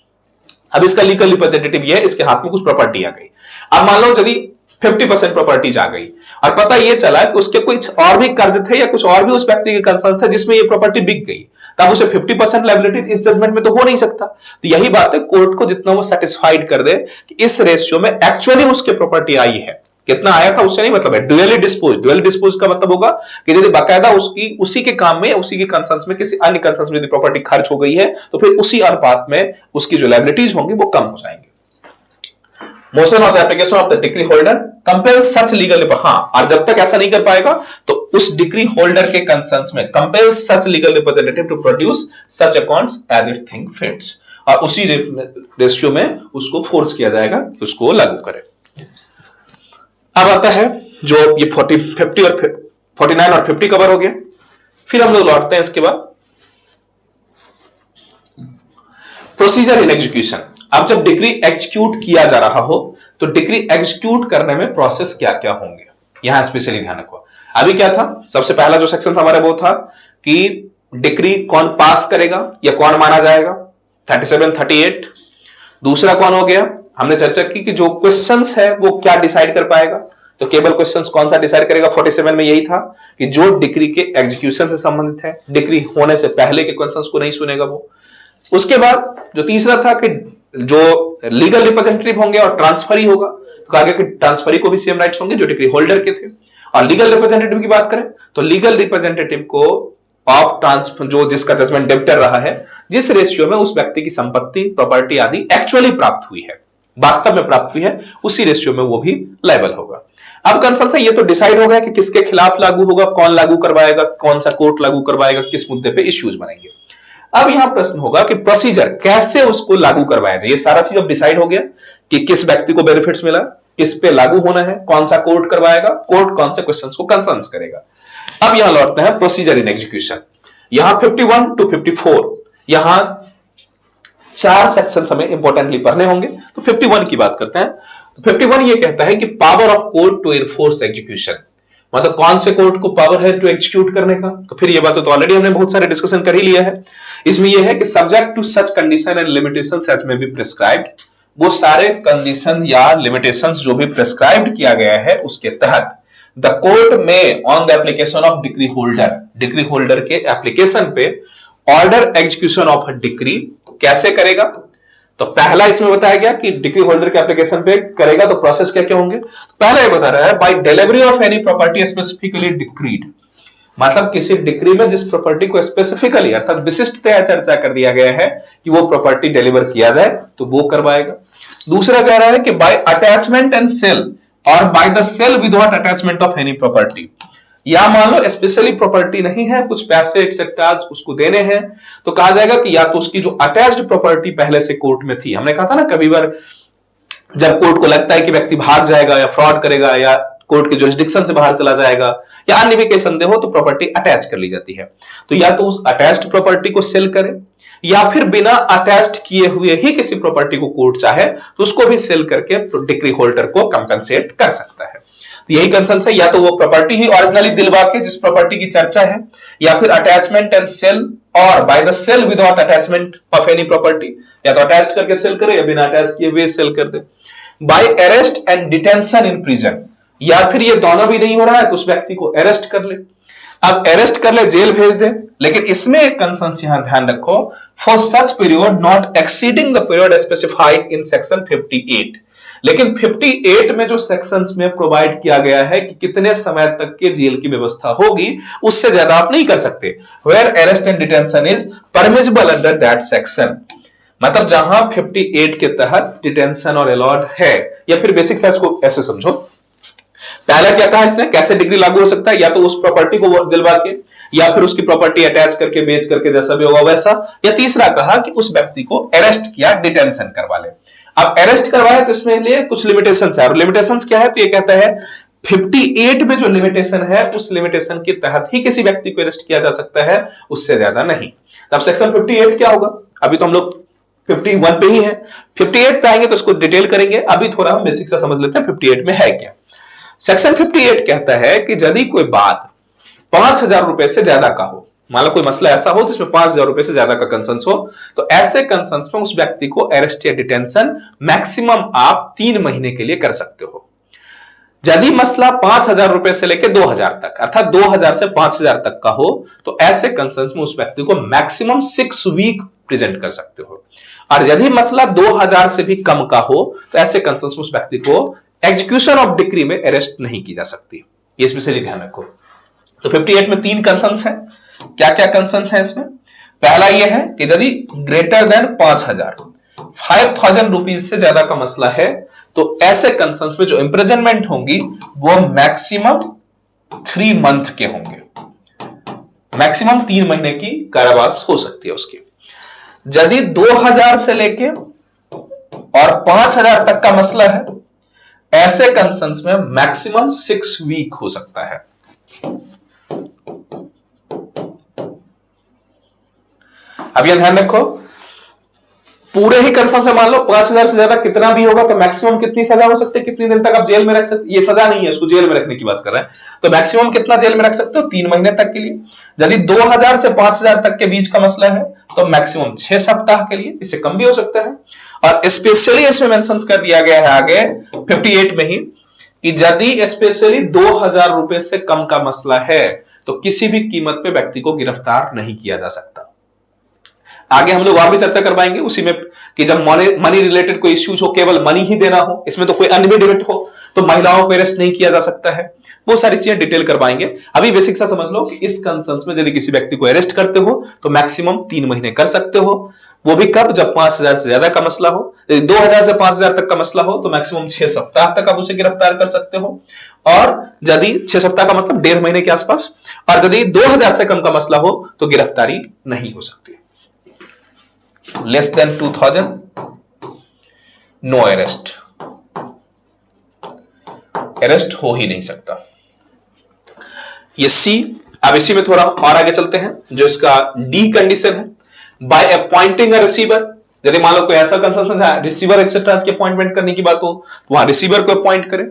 अब इसका लीगल रिप्रेजेंटेटिव ये है, इसके हाथ में कुछ प्रॉपर्टी आ गई। अब मान लो यदि 50% प्रॉपर्टीज आ गई और पता ये चला कि उसके कुछ और भी कर्ज थे या कुछ और भी उस व्यक्ति के कंसर्न्स थे जिसमें ये प्रॉपर्टी बिक गई, तब उसे 50% लायबिलिटी इस जजमेंट में तो हो नहीं सकता। तो यही बात है, कोर्ट को जितना वो सेटिस्फाइड कर दे कि इस रेशियो में एक्चुअली उसके प्रॉपर्टी आई है, कितना आया था उससे नहीं मतलब है। ड्यूअली डिस्पोज, ड्यूअली डिस्पोज का मतलब होगा कि यदि बाकायदा उसकी उसी के काम में, उसी के कंसर्न्स में, किसी अन्य कंसर्न्स में यदि प्रॉपर्टी खर्च हो गई है तो फिर उसी अनुपात में उसकी जो लायबिलिटीज होंगी वो कम हो जाएंगी। Motion of the application of the decree holder compel such legal, हाँ, और जब तक ऐसा नहीं कर पाएगा तो उस डिक्री होल्डर के कंसर्न्स में compel such legal representative to produce such accounts as it think fits, और उसी रेशियो में उसको फोर्स किया जाएगा कि उसको लागू करे। अब आता है जो ये 50 और 49 और 50 कवर हो गया। फिर हम लोग लौटते हैं इसके बाद प्रोसीजर इन एग्जीक्यूशन। अब जब डिक्री एग्जीक्यूट किया जा रहा हो तो डिक्री एग्जीक्यूट करने में प्रोसेस क्या क्या होंगे, यहां स्पेशली ध्यान रखो। अभी क्या था, सबसे पहला जो सेक्शन था हमारा वो था कि डिक्री कौन पास करेगा या कौन माना जाएगा, 37, 38। दूसरा कौन हो गया, हमने चर्चा की कि जो क्वेश्चंस है वो क्या डिसाइड कर पाएगा, तो केवल क्वेश्चंस कौन सा डिसाइड करेगा। 47 में यही था कि जो डिक्री के एग्जीक्यूशन से संबंधित है, डिक्री होने से पहले के क्वेश्चंस को नहीं सुनेगा वो। उसके बाद जो तीसरा था कि जो लीगल रिप्रेजेंटेटिव होंगे और ट्रांसफरी होगा, तो कहा गया कि ट्रांसफरी को भी सेम राइट्स होंगे जो डिक्री होल्डर के थे। और लीगल रिप्रेजेंटेटिव की बात करें तो लीगल रिप्रेजेंटेटिव को ऑफ ट्रांसफर, जो जिसका जजमेंट डेब्टर रहा है, जिस रेशियो में उस व्यक्ति की संपत्ति, प्रॉपर्टी आदि एक्चुअली प्राप्त हुई है, वास्तव में प्राप्त हुई है, उसी रेशियो में वो भी लायबल होगा। अब कंसर्न से ये तो डिसाइड हो गया कि किसके खिलाफ लागू होगा, कौन लागू करवाएगा, कौन सा कोर्ट लागू करवाएगा, किस मुद्दे पे इश्यूज बनेंगे। अब यहां प्रश्न होगा कि प्रोसीजर कैसे उसको लागू करवाया जाए। ये सारा चीज अब डिसाइड हो गया कि किस व्यक्ति को बेनिफिट्स मिला, किस पे लागू होना है, कौन सा कोर्ट करवाएगा, कोर्ट कौन से क्वेश्चंस को कंसर्न करेगा। अब यहां लौटते हैं प्रोसीजर इन एग्जीक्यूशन। यहां 51 टू 54 यहां 4 सेक्शन हमें इंपॉर्टेंटली पढ़ने होंगे। तो 51 की बात करते हैं। तो 51 ये कहता है कि power of court to enforce execution, मतलब कौन से कोर्ट को पावर है टू एग्जीक्यूट करने का। तो फिर ये बात तो ऑलरेडी हमने बहुत सारे डिस्कशन कर ही लिया है। इसमें यह है कि subject to such condition and limitations as may be prescribed, वो सारे कंडीशन या लिमिटेशंस जो भी प्रिस्क्राइब्ड किया गया है उसके तहत द कोर्ट में on the application of decree holder के एप्लीकेशन पे ऑर्डर एग्जीक्यूशन ऑफ डिक्री कैसे करेगा। तो पहला इसमें बताया गया कि डिक्री होल्डर के एप्लीकेशन पे करेगा तो प्रोसेस क्या क्या होंगे। पहला ये बता रहा है by delivery of any property specifically decreed, मतलब किसी डिक्री में जिस प्रॉपर्टी को स्पेसिफिकली अर्थात विशिष्टतया चर्चा कर दिया गया है कि वो प्रॉपर्टी डिलीवर किया जाए तो वो करवाएगा। दूसरा कह रहा है कि by attachment and sale or by the sale without attachment of any property, या मान लो स्पेशली प्रॉपर्टी नहीं है, कुछ पैसे एक्सेट्रा उसको देने हैं, तो कहा जाएगा कि या तो उसकी जो अटैच्ड प्रॉपर्टी पहले से कोर्ट में थी, हमने कहा था ना कभी बार जब कोर्ट को लगता है कि व्यक्ति भाग जाएगा या फ्रॉड करेगा या कोर्ट के जुरिस्डिक्शन से बाहर चला जाएगा या अन्य भी कोई संदेह हो तो प्रॉपर्टी अटैच कर ली जाती है। तो या तो उस अटैच्ड प्रॉपर्टी को सेल करे या फिर बिना अटैच्ड किए हुए ही किसी प्रॉपर्टी को कोर्ट चाहे तो उसको भी सेल करके डिक्री होल्डर को कंपनसेट कर सकता है। तो यही कंसर्न है, या तो वो प्रॉपर्टी ही ओरिजिनली दिलवा के जिस प्रॉपर्टी की चर्चा है, या फिर attachment and sale or by the sale without attachment of any property, या तो अटैच करके सेल करे या बिना अटैच किए हुए सेल कर दे। By arrest and detention in prison, या फिर ये दोनों भी नहीं हो रहा है तो उस व्यक्ति को अरेस्ट कर ले। अब अरेस्ट कर ले, जेल भेज दे, लेकिन इसमें एक कंसर्न यहां ध्यान रखो, for such period not exceeding the period specified in section 58। लेकिन 58 में जो सेक्शंस में प्रोवाइड किया गया है कि कितने समय तक के जेल की व्यवस्था होगी उससे ज्यादा आप नहीं कर सकते। Where arrest and detention is permissible under that section, मतलब जहां 58 के तहत डिटेंशन और अलॉट है, या फिर बेसिक साइज को ऐसे समझो। पहला क्या कहा इसने, कैसे डिग्री लागू हो सकता है, या तो उस प्रॉपर्टी को दिलवा के या फिर उसकी प्रॉपर्टी अटैच करके बेच करके जैसा भी होगा वैसा, या तीसरा कहा कि उस व्यक्ति को अरेस्ट किया, डिटेंशन करवा ले। अब अरेस्ट करवाए तो इसमें लिए कुछ लिमिटेशंस है, और लिमिटेशंस क्या है तो ये कहता है 58 में जो लिमिटेशन है उस लिमिटेशन के तहत ही किसी व्यक्ति को अरेस्ट किया जा सकता है, उससे ज्यादा नहीं। तब सेक्शन 58 क्या होगा, अभी तो हम लोग 51 पे ही है, 58 पे आएंगे तो उसको डिटेल करेंगे, अभी थोड़ा हम बेसिक सा समझ लेते हैं 58 में है क्या। सेक्शन 58 कहता है कि यदि कोई बात 5,000 रुपए से ज्यादा का हो, मान लो कोई मसला ऐसा हो जिसमें 5,000 रुपए से ज्यादा का कंसर्न हो, तो ऐसे कंसर्न में उस व्यक्ति को अरेस्ट या डिटेंशन मैक्सिमम आप 3 महीने के लिए कर सकते हो। यदि मसला 5,000 रुपए से लेकर 2,000 तक अर्थात 2,000 से 5,000 तक का हो तो ऐसे कंसर्न में उस व्यक्ति को मैक्सिमम 6 वीक प्रेजेंट कर सकते हो। और यदि मसला 2,000 से भी कम का हो तो ऐसे कंसर्न में उस व्यक्ति को एग्जीक्यूशन ऑफ डिक्री में अरेस्ट नहीं की जा सकती, ये स्पेशली ध्यान रखो। तो 58 में 3 कंसर्न्स हैं। क्या क्या कंसर्न्स हैं इसमें, पहला यह है कि यदि ग्रेटर देन 5,000 रुपीज से ज्यादा का मसला है तो ऐसे कंसर्न्स में जो इंप्रिजनमेंट होंगी वो मैक्सिमम 3 मंथ के होंगे, मैक्सिमम 3 महीने की कारावास हो सकती है उसकी। यदि 2,000 से लेके और 5,000 तक का मसला है ऐसे कंसर्न्स में मैक्सिमम 6 वीक हो सकता है। अब यह ध्यान रखो, पूरे ही कंसर्न से मान लो 5,000 से ज्यादा कितना भी होगा तो मैक्सिमम कितनी सजा हो सकती है, कितनी दिन तक आप जेल में रख सकते, ये सजा नहीं है, उसको जेल में रखने की बात कर रहे हैं, तो मैक्सिमम कितना जेल में रख सकते हो, 3 महीने तक के लिए। यदि 2,000 से 5,000 तक के बीच का मसला है तो मैक्सिमम 6 सप्ताह के लिए, इससे कम भी हो सकता है। और स्पेशली इसमें मेंशन कर दिया गया है आगे 58 में ही कि यदि स्पेशली 2,000 रुपए से कम का मसला है तो किसी भी कीमत पे व्यक्ति को गिरफ्तार नहीं किया जा सकता। आगे हम लोग और भी चर्चा करवाएंगे उसी में कि जब मनी रिलेटेड कोई इश्यूज हो, केवल मनी ही देना हो, इसमें तो कोई अन्य भी डिबेट हो तो महिलाओं को अरेस्ट नहीं किया जा सकता है, वो सारी चीजें डिटेल करवाएंगे। अभी बेसिक सा समझ लो कि इस कंसर्न्स में यदि किसी व्यक्ति को अरेस्ट करते हो तो मैक्सिमम 3 महीने कर सकते हो, वो भी कब, जब 5,000 से ज्यादा का मसला हो। यदि 2,000 से 5,000 तक का मसला हो तो मैक्सिमम 6 सप्ताह तक आप उसे गिरफ्तार कर सकते हो, और यदि 6 सप्ताह का मतलब 1.5 महीने के आसपास, और यदि 2,000 से कम का मसला हो तो गिरफ्तारी नहीं हो सकती। Less than 2,000 no arrest. Arrest हो ही नहीं सकता। ये सी। अब इसी में थोड़ा और आगे चलते हैं, जो इसका डी कंडीशन है, बाय अपॉइंटिंग अ रिसीवर। यदि मान लो कोई ऐसा कंसल्टेंट है, रिसीवर एक्सेट्रा की अपॉइंटमेंट करने की बात हो, वहां रिसीवर को अपॉइंट करें।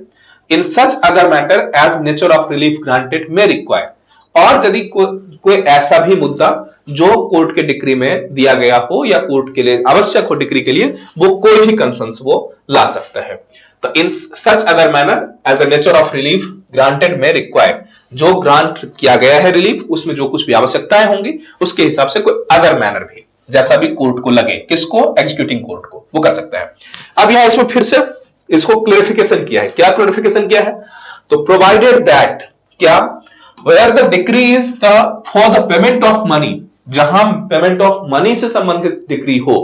In such other matter as nature of relief granted may require. और यदि कोई ऐसा भी मुद्दा जो कोर्ट के डिक्री में दिया गया हो या कोर्ट के लिए आवश्यक हो डिक्री के लिए, वो कोई भी कंसर्न्स वो ला सकता है। तो in such other manner as the nature of relief granted may required, जो ग्रांट किया गया है रिलीफ, उसमें जो कुछ भी आवश्यकताएं होंगी उसके हिसाब से कोई अदर मैनर भी, जैसा भी कोर्ट को लगे, किसको, एग्जीक्यूटिंग कोर्ट को, वो कर सकता है। अब यहां इसमें फिर से इसको क्लेरिफिकेशन किया है। क्या क्लेरिफिकेशन किया है? तो प्रोवाइडेड दैट, क्या, where the decree is the for the payment of money, जहां पेमेंट ऑफ मनी से संबंधित डिक्री हो,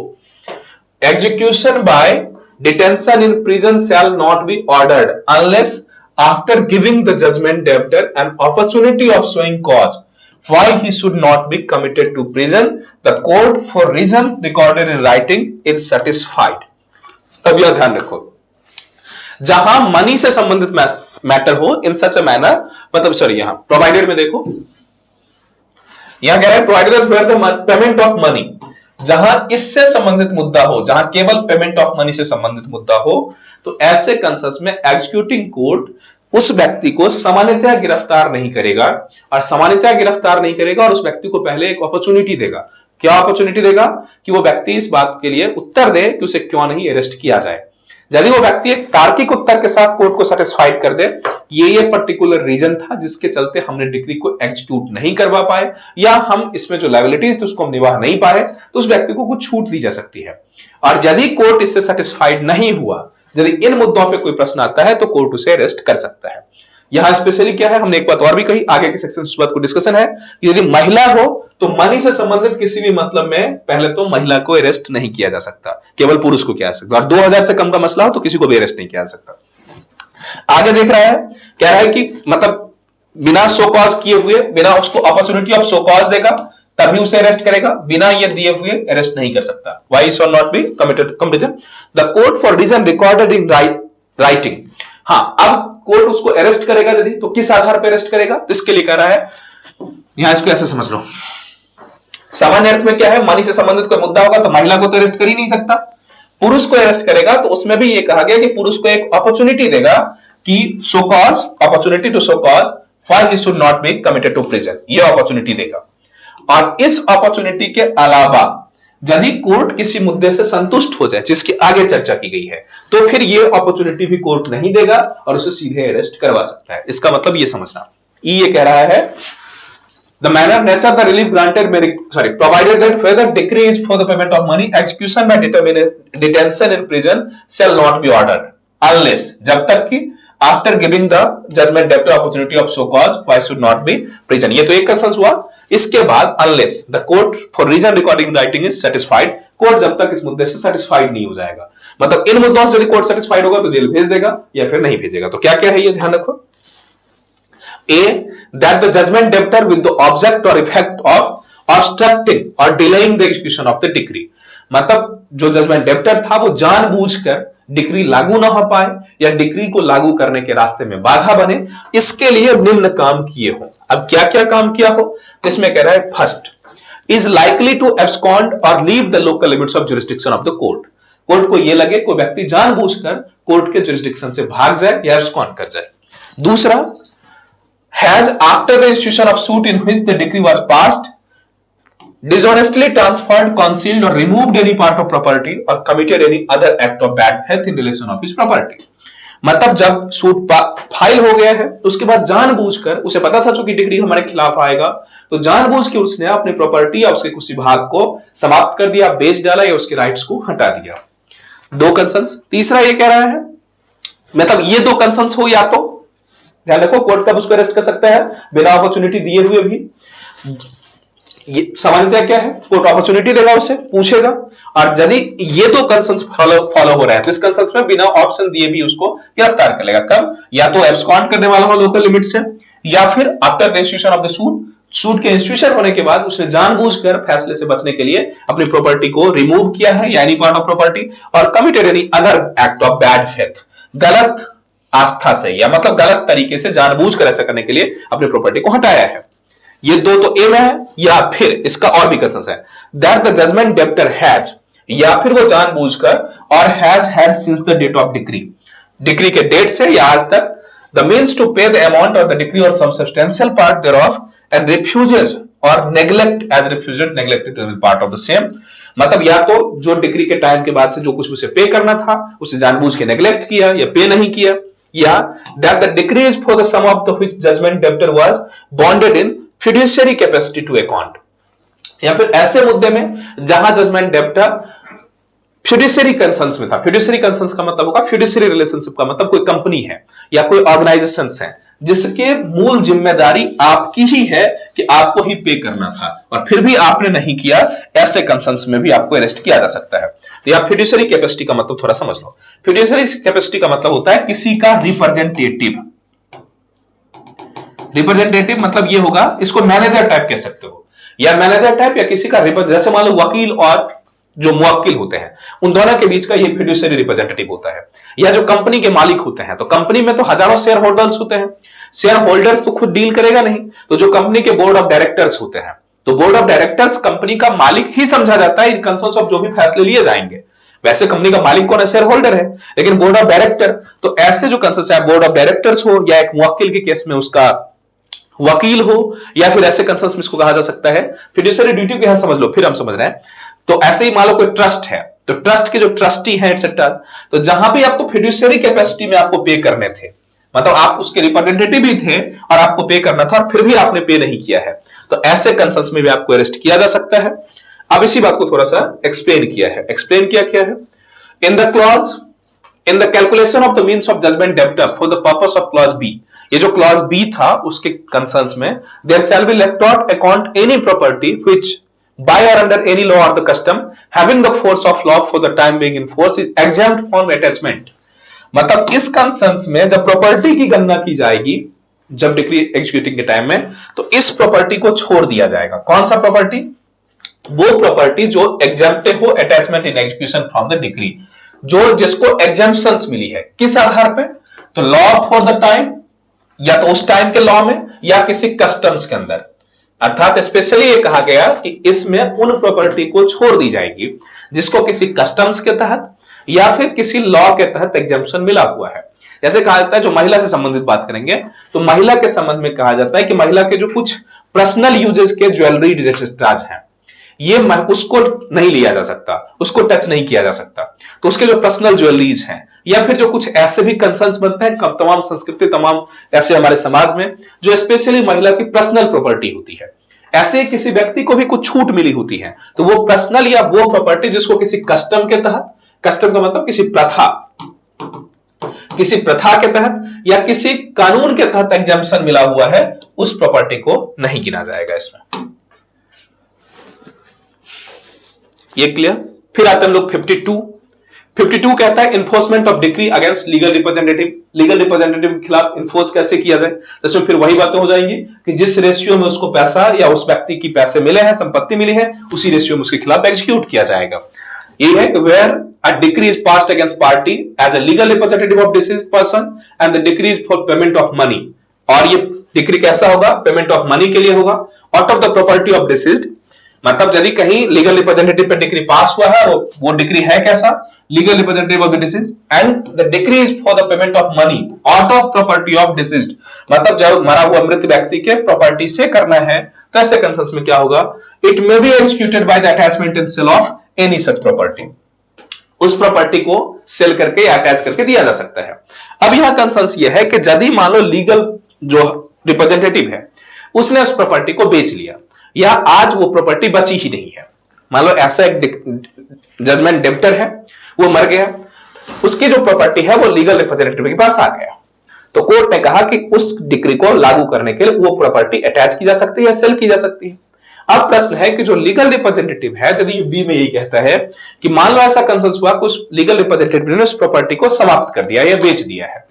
execution by detention in prison shall not be ordered unless after giving the judgment debtor an opportunity of showing cause why he should not be committed to prison, the court for reason recorded in writing is satisfied। अब यह ध्यान रखो, जहां money से संबंधित matter हो, in such a manner, मतलब sorry यहां प्रोवाइडेड में देखो, यहां कह रहा है provided where the payment of money, जहां इससे संबंधित मुद्दा हो, जहां केवल पेमेंट ऑफ मनी से संबंधित मुद्दा हो, तो ऐसे कंसर्न्स में एग्जीक्यूटिंग कोर्ट उस व्यक्ति को सामान्यतः गिरफ्तार नहीं करेगा, और सामान्यतः गिरफ्तार नहीं करेगा और उस व्यक्ति को पहले एक अपॉर्चुनिटी देगा। क्या अपॉर्चुनिटी देगा? कि वो व्यक्ति इस बात के लिए उत्तर दे कि उसे क्यों नहीं अरेस्ट किया जाए। यदि वो व्यक्ति एक तार्किक उत्तर के साथ कोर्ट को सेटिस्फाइड कर दे, ये पर्टिकुलर रीजन था जिसके चलते हमने डिक्री को एग्जीक्यूट नहीं करवा पाए, या हम इसमें जो लायबिलिटीज थी उसको हम निभा नहीं पाए, तो उस व्यक्ति को कुछ छूट दी जा सकती है। और यदि कोर्ट इससे सेटिस्फाइड नहीं हुआ, यदि इन मुद्दों पे कोई प्रश्न आता है, तो कोर्ट उसे अरेस्ट कर सकता है। यहां स्पेशली क्या है, हमने एक बात और भी कही, आगे के सेक्शन इस बात को डिस्कशन है, यदि महिला हो तो मनी से संबंधित किसी भी मतलब में पहले तो महिला को अरेस्ट नहीं किया जा सकता, केवल पुरुष को किया जा सकता, और 2000 से कम का मसला हो तो किसी को भी अरेस्ट नहीं किया जा सकता। आगे देख रहा है, कह रहा है कि मतलब बिना शो कॉज किए हुए, बिना उसको अपॉर्चुनिटी ऑफ शो कॉज देगा तभी उसे अरेस्ट करेगा, बिना ये दिए हुए अरेस्ट नहीं कर सकता। Why shall not be committed कंप्लीजन the court for reason recorded in writing. हाँ, अब कोर्ट उसको अरेस्ट करेगा यदि, तो किस आधार पर अरेस्ट करेगा? तो इसके लिए कह रहा है, यहां इसको ऐसे समझ लो, सामान्य अर्थ में क्या है, मनी से संबंधित कोई मुद्दा होगा तो महिला को तो अरेस्ट कर ही नहीं सकता, पुरुष को अरेस्ट करेगा, तो उसमें भी ये कहा गया कि पुरुष को एक अपॉर्चुनिटी देगा कि show cause, opportunity to show cause why he should not be committed to prison, ये अपॉर्चुनिटी देगा। और इस अपॉर्चुनिटी के अलावा यदि कोर्ट किसी मुद्दे से संतुष्ट हो जाए जिसकी आगे चर्चा की गई है, तो फिर ये अपॉर्चुनिटी भी कोर्ट नहीं देगा और उसे सीधे अरेस्ट करवा सकता है। इसका मतलब ये समझना, ये कह रहा है the manner, nature, the relief granted may, provided that whether decree is for the payment of money, execution by detention in prison shall not be ordered unless, जब तक कि after giving the judgment debtor opportunity of show cause why should not be prison। ये तो एक concern हुआ। इसके बाद unless the court for reason recording writing is satisfied, court जब तक इस मुद्दे से सेटिस्फाइड नहीं हो जाएगा, मतलब इन मुद्दों से यदि कोर्ट सेटिस्फाइड होगा तो जेल भेज देगा या फिर नहीं भेजेगा। तो क्या क्या है ये ध्यान रखो। A, that the judgment debtor with the object or effect of obstructing or delaying the execution of the decree, मतलब जो जजमेंट डेप्टर था वो जानबूझकर डिक्री लागू ना हो पाए या डिक्री को लागू करने के रास्ते में बाधा बने, इसके लिए निम्न काम किए हो। अब क्या क्या काम किया हो, इसमें कह रहा है, first, is likely to abscond or leave the local limits of jurisdiction of the court. Court को यह लगे कोई व्यक्ति जानबूझकर कोर्ट के जुरिस्डिक्शन से भाग जाए या एब्सकॉन्ड कर जाए। दूसरा, has after the institution of suit in which the decree was passed dishonestly transferred, concealed or removed any part of property or committed any other act of bad faith in relation of his property। मतलब जब suit file हो गया है तो उसके बाद जानबूझकर, उसे पता था चूंकि डिक्री हमारे खिलाफ आएगा, तो जानबूझ के उसने अपनी प्रॉपर्टी या उसके किसी भाग को समाप्त कर दिया, बेच डाला या उसके राइट्स को हटा दिया। दो कंसर्न्स। तीसरा ये कह रहा है, मतलब ये दो कंसर्न्स हो, या तो ध्यान रखो कोर्ट कब उसको अरेस्ट कर सकता है, बिना अपॉर्चुनिटी दिए हुए भी। ये सामान्यतः क्या है, कोर्ट अपॉर्चुनिटी देगा, उससे पूछेगा, और यदि ये दो कंसर्न्स फॉलो हो रहे हैं तो इस कंसर्न्स में बिना ऑप्शन दिए भी उसको गिरफ्तार कर लेगा। कब? या तो एब्सकॉन्ड करने वाला हो लोकल लिमिट से, या फिर after the institution of the suit, suit के इंस्टीट्यूशन होने के बाद उसने जानबूझकर फैसले से बचने के लिए अपनी प्रॉपर्टी को रिमूव किया है या एनी पार्ट ऑफ प्रॉपर्टी, और committed any other act of bad faith, गलत आस्था से या मतलब गलत तरीके से जानबूझकर ऐसा करने के लिए अपनी प्रॉपर्टी को हटाया है। ये दो तो ए में है, या फिर इसका और भी कंसेंस है that the judgment debtor has, या फिर वो जानबूझकर or has had since the date of decree, decree के डेट से या आज तक the means to pay the amount of the decree or some substantial part thereof and refuses or neglect as refused neglected to be part of the same. मतलब या तो जो decree के टाइम के बाद से जो कुछ उसे पे करना था उसे जानबूझ के नेग्लेक्ट किया या पे नहीं किया, या that the decree is for the sum of the which judgment debtor was bonded in fiduciary capacity to account, या फिर ऐसे मुद्दे में जहां जजमेंट डेब्टर फिड्यूशियरी कंसर्न्स में था। फिड्यूशियरी कंसर्न्स का मतलब होगा, फिड्यूशियरी रिलेशनशिप का मतलब कोई कंपनी है या कोई ऑर्गेनाइजेशंस है जिसके मूल जिम्मेदारी आपकी ही है कि आपको ही पे करना था और फिर भी आपने नहीं किया, ऐसे कंसर्न्स में भी आपको अरेस्ट किया जा सकता है। तो यहां फिड्यूशियरी कैपेसिटी का मतलब थोड़ा समझ लो। फिड्यूशियरी कैपेसिटी का मतलब होता है किसी का रिप्रेजेंटेटिव। रिप्रेजेंटेटिव मतलब ये होगा, इसको मैनेजर टाइप कह सकते हो, या मैनेजर टाइप या किसी का जैसे मान लो वकील और जो मुवक्किल होते हैं उन दोनों के बीच का ये फिड्यूशियरी रिप्रेजेंटेटिव होता है। या जो कंपनी के मालिक होते हैं, तो कंपनी में तो हजारों शेयर होल्डर्स होते हैं, शेयर होल्डर्स तो खुद डील करेगा नहीं, तो जो कंपनी के बोर्ड ऑफ डायरेक्टर्स होते हैं, तो बोर्ड ऑफ डायरेक्टर्स कंपनी का मालिक ही समझा जाता है इन कंसर्न्स ऑफ जो भी फैसले लिए जाएंगे। वैसे कंपनी का मालिक कौन है? शेयर होल्डर है, लेकिन बोर्ड ऑफ डायरेक्टर, तो ऐसे जो कंसर्न्स है बोर्ड ऑफ डायरेक्टर्स हो या एक मुवक्किल के केस में उसका वकील हो, या फिर ऐसे कंसर्न्स में इसको कहा जा सकता है फिड्यूशियरी ड्यूटी को। यहां समझ लो, फिर हम समझ रहे हैं। तो ऐसे ही मान लो कोई ट्रस्ट है, तो ट्रस्ट के जो ट्रस्टी है एक्सेट्रा, तो जहां भी आपको फिड्यूशियरी कैपेसिटी में आपको पे करने थे, मतलब आप उसके रिप्रेजेंटेटिव भी थे और आपको पे करना था और फिर भी आपने पे नहीं किया है, तो ऐसे कंसर्न्स में भी आपको अरेस्ट किया जा सकता है। अब इसी बात को थोड़ा सा एक्सप्लेन किया है। एक्सप्लेन किया क्या है? In the clause in the calculation of the means of judgment debtor for the purpose of clause B, ये जो क्लॉज बी था उसके कंसर्न्स में, there shall be left out account any property which by or under any law or the custom having the force of law for the time being in force is exempt from attachment। मतलब इस concerns में जब property की गणना की जाएगी, जब decree executing के टाइम में, तो इस प्रॉपर्टी को छोड़ दिया जाएगा। कौन सा प्रॉपर्टी? वो प्रॉपर्टी जो एग्जेम्प्टेड हो attachment in execution from the decree, जो जिसको एग्जेम्पशंस मिली है। किस आधार पे? तो लॉ फॉर द टाइम, या तो उस टाइम के लॉ में या किसी कस्टम्स के अंदर। अर्थात स्पेशली ये कहा गया कि इसमें उन प्रॉपर्टी को छोड़ दी जाएगी जिसको किसी कस्टम्स के तहत या फिर किसी लॉ के तहत एग्जेम्पशन मिला हुआ है। जैसे कहा जाता है, जो महिला से संबंधित बात करेंगे तो महिला के संबंध में कहा जाता है कि महिला के जो कुछ पर्सनल यूजेस के ज्वेलरी रजिस्टर्स हैं, ये उसको नहीं लिया जा सकता, उसको टच नहीं किया जा सकता। तो उसके जो पर्सनल ज्वेलरीज हैं या फिर जो कुछ ऐसे भी कंसर्न्स बनते हैं तमाम संस्कृति, तमाम ऐसे हमारे समाज में जो स्पेशली महिला की पर्सनल प्रॉपर्टी होती है, ऐसे किसी व्यक्ति को भी कुछ छूट मिली होती है, तो वो पर्सनल या वो प्रॉपर्टी जिसको किसी कस्टम के तहत, कस्टम का मतलब किसी प्रथा के तहत या किसी कानून के तहत एग्जेम्पशन मिला हुआ है, उस प्रॉपर्टी को नहीं गिना जाएगा इसमें। ये क्लियर? फिर आते हैं हम लोग 52 कहता है enforcement of decree against legal representative. Legal representative के खिलाफ इन्फोर्स कैसे किया जाए? इसमें फिर वही बातें हो जाएंगी कि जिस रेशियो में उसको पैसा या उस व्यक्ति की पैसे मिले हैं, संपत्ति मिली है, उसी रेशियो में उसके खिलाफ एग्जीक्यूट किया जाएगा। ये है कि where a decree is passed against party as a legal representative of deceased person and the decree is for payment of money. और ये डिक्री कैसा होगा? पेमेंट ऑफ मनी के लिए होगा, out of the property of deceased. मतलब यदि कहीं लीगल रिप्रेजेंटेटिव पे डिक्री पास हुआ है, वो डिक्री है कैसा? Legal representative of the deceased and the decree is for the payment of money out of property of deceased. मतलब जब मरा हुआ मृत व्यक्ति के प्रॉपर्टी से करना है, तो ऐसे कंसर्न्स में क्या होगा? It may be executed by the attachment and sale of any such property. उस प्रॉपर्टी को सेल करके या अटैच करके दिया जा सकता है। अब यहां कंसर्न्स ये है कि यदि मान लो लीगल जो रिप्रेजेंटेटिव है उसने उस प्रॉपर्टी को बेच लिया या आज वो प्रॉपर्टी बची ही नहीं है, मान लो ऐसा एक जजमेंट डेब्टर है, वो मर गया, उसकी जो प्रॉपर्टी है वो लीगल रिप्रेजेंटेटिव के पास आ गया, तो कोर्ट ने कहा कि उस डिक्री को लागू करने के लिए वो प्रॉपर्टी अटैच की जा सकती है या सेल की जा सकती है। अब प्रश्न है कि जो लीगल रिप्रेजेंटेटिव है, यदि बी में यही कहता है कि मान लो ऐसा कंसर्न हुआ कि उस लीगल रिप्रेजेंटेटिव ने उस प्रॉपर्टी को समाप्त कर दिया या बेच दिया है।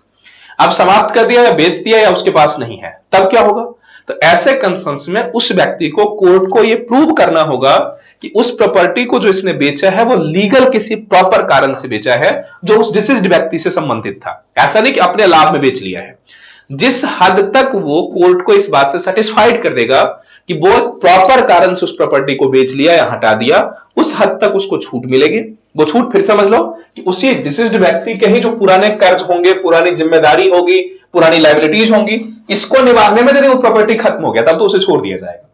अब समाप्त कर दिया या बेच दिया या उसके पास नहीं है, तब क्या होगा? तो ऐसे कंसर्न्स में उस व्यक्ति को कोर्ट को यह प्रूव करना होगा कि उस प्रॉपर्टी को जो इसने बेचा है वो लीगल किसी प्रॉपर कारण से बेचा है जो उस डिसीज्ड व्यक्ति से संबंधित था। ऐसा नहीं कि अपने लाभ में बेच लिया है। जिस हद तक वो कोर्ट को इस बात से सेटिस्फाइड कर देगा कि वो प्रॉपर कारण से उस प्रॉपर्टी को बेच लिया या हटा दिया, उस हद तक उसको छूट मिलेगी। वो छूट फिर समझ लो कि उसी डिसीज्ड व्यक्ति के ही जो पुराने कर्ज होंगे, पुरानी जिम्मेदारी होगी, पुरानी लायबिलिटीज होंगी, इसको निभाने में यदि वो प्रॉपर्टी खत्म हो गया तब तो उसे छोड़ दिया जाएगा।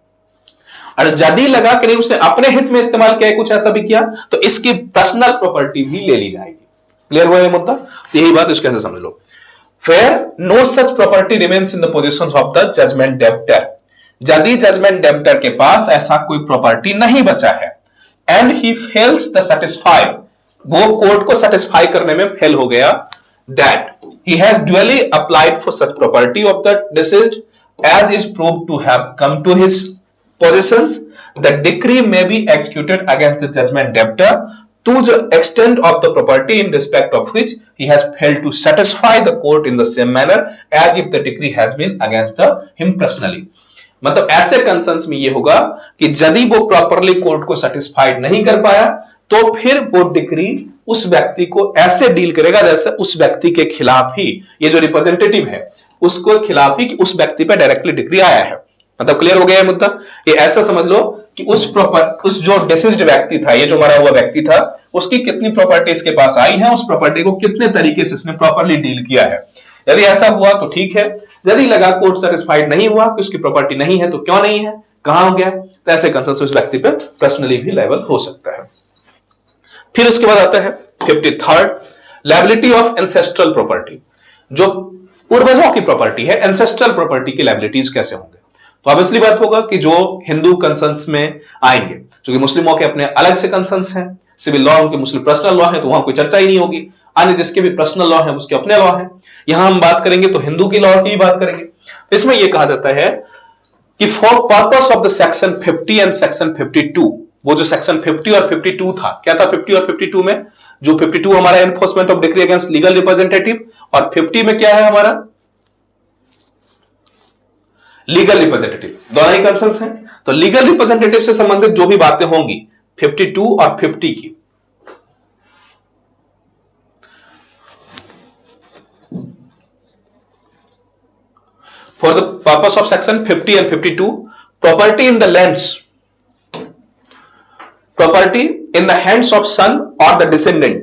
और यदि लगा कि नहीं उसने अपने हित में इस्तेमाल किया, कुछ ऐसा भी किया, तो इसकी पर्सनल प्रॉपर्टी भी ले ली जाएगी। क्लियर हुआ ये मुद्दा? तो यही बात इसको ऐसे समझ लो। Where no such property remains in the possession of the judgment debtor, यदि जजमेंट डेब्टर के पास ऐसा कोई प्रॉपर्टी नहीं बचा है, and he fails the satisfy, वो कोर्ट को सेटिस्फाई करने में फेल हो गया, that he has duly applied for such property of the deceased as is proved to have come to his positions, the decree may be executed against the judgment debtor to the extent of the property in respect of which he has failed to satisfy the court in the same manner as if the decree has been against him personally। मतलब ऐसे concerns में ये होगा कि यदि वो properly court को satisfied नहीं कर पाया तो फिर वो डिक्री उस व्यक्ति को ऐसे डील करेगा जैसे उस व्यक्ति के खिलाफ ही, ये जो रिप्रेजेंटेटिव है उसको खिलाफ ही कि उस व्यक्ति पर डायरेक्टली डिक्री आया है। मतलब क्लियर हो गया है मुद्दा? ये ऐसा समझ लो कि उस जो डिसीज्ड व्यक्ति था, ये जो मरा हुआ व्यक्ति था, उसकी कितनी प्रॉपर्टी इसके पास आई है, उस प्रॉपर्टी को कितने तरीके से इसने प्रॉपरली डील किया है। यदि ऐसा हुआ तो ठीक है, यदि लगा कोर्ट सेटिस्फाइड नहीं हुआ कि उसकी प्रॉपर्टी नहीं है तो क्यों नहीं है, कहां हो गया, तो ऐसे कंसर्न उस व्यक्ति पे पर्सनली भी लायबल हो सकता है। फिर उसके बाद आता है 53rd, liability of ancestral property. जो पूर्वजों की प्रॉपर्टी है, एंसेस्ट्रल प्रॉपर्टी की लायबिलिटीज कैसे होंगे? तो ऑब्वियसली बात होगा कि जो हिंदू कंसर्न्स में आएंगे, क्योंकि मुस्लिमों के अपने अलग से कंसर्न्स हैं, सिविल लॉ उनके, मुस्लिम पर्सनल लॉ है तो वहां कोई चर्चा ही नहीं होगी। अन्य जिसके भी पर्सनल लॉ है उसके अपने लॉ है। यहां हम बात करेंगे तो हिंदू की लॉ की ही बात करेंगे। तो इसमें यह कहा जाता है कि for purpose of the section 50 and section 52, वो जो सेक्शन 50 और 52 था, क्या था 50 और 52 में? जो 52 हमारा enforcement of decree against legal representative, और 50 में क्या है हमारा? Legal representative. दोनों ही कंसर्न्स हैं। तो लीगल रिप्रेजेंटेटिव से संबंधित जो भी बातें होंगी 52 और 50 की, for the purpose of section 50 and 52, property in the lands, property in the hands of son or the descendant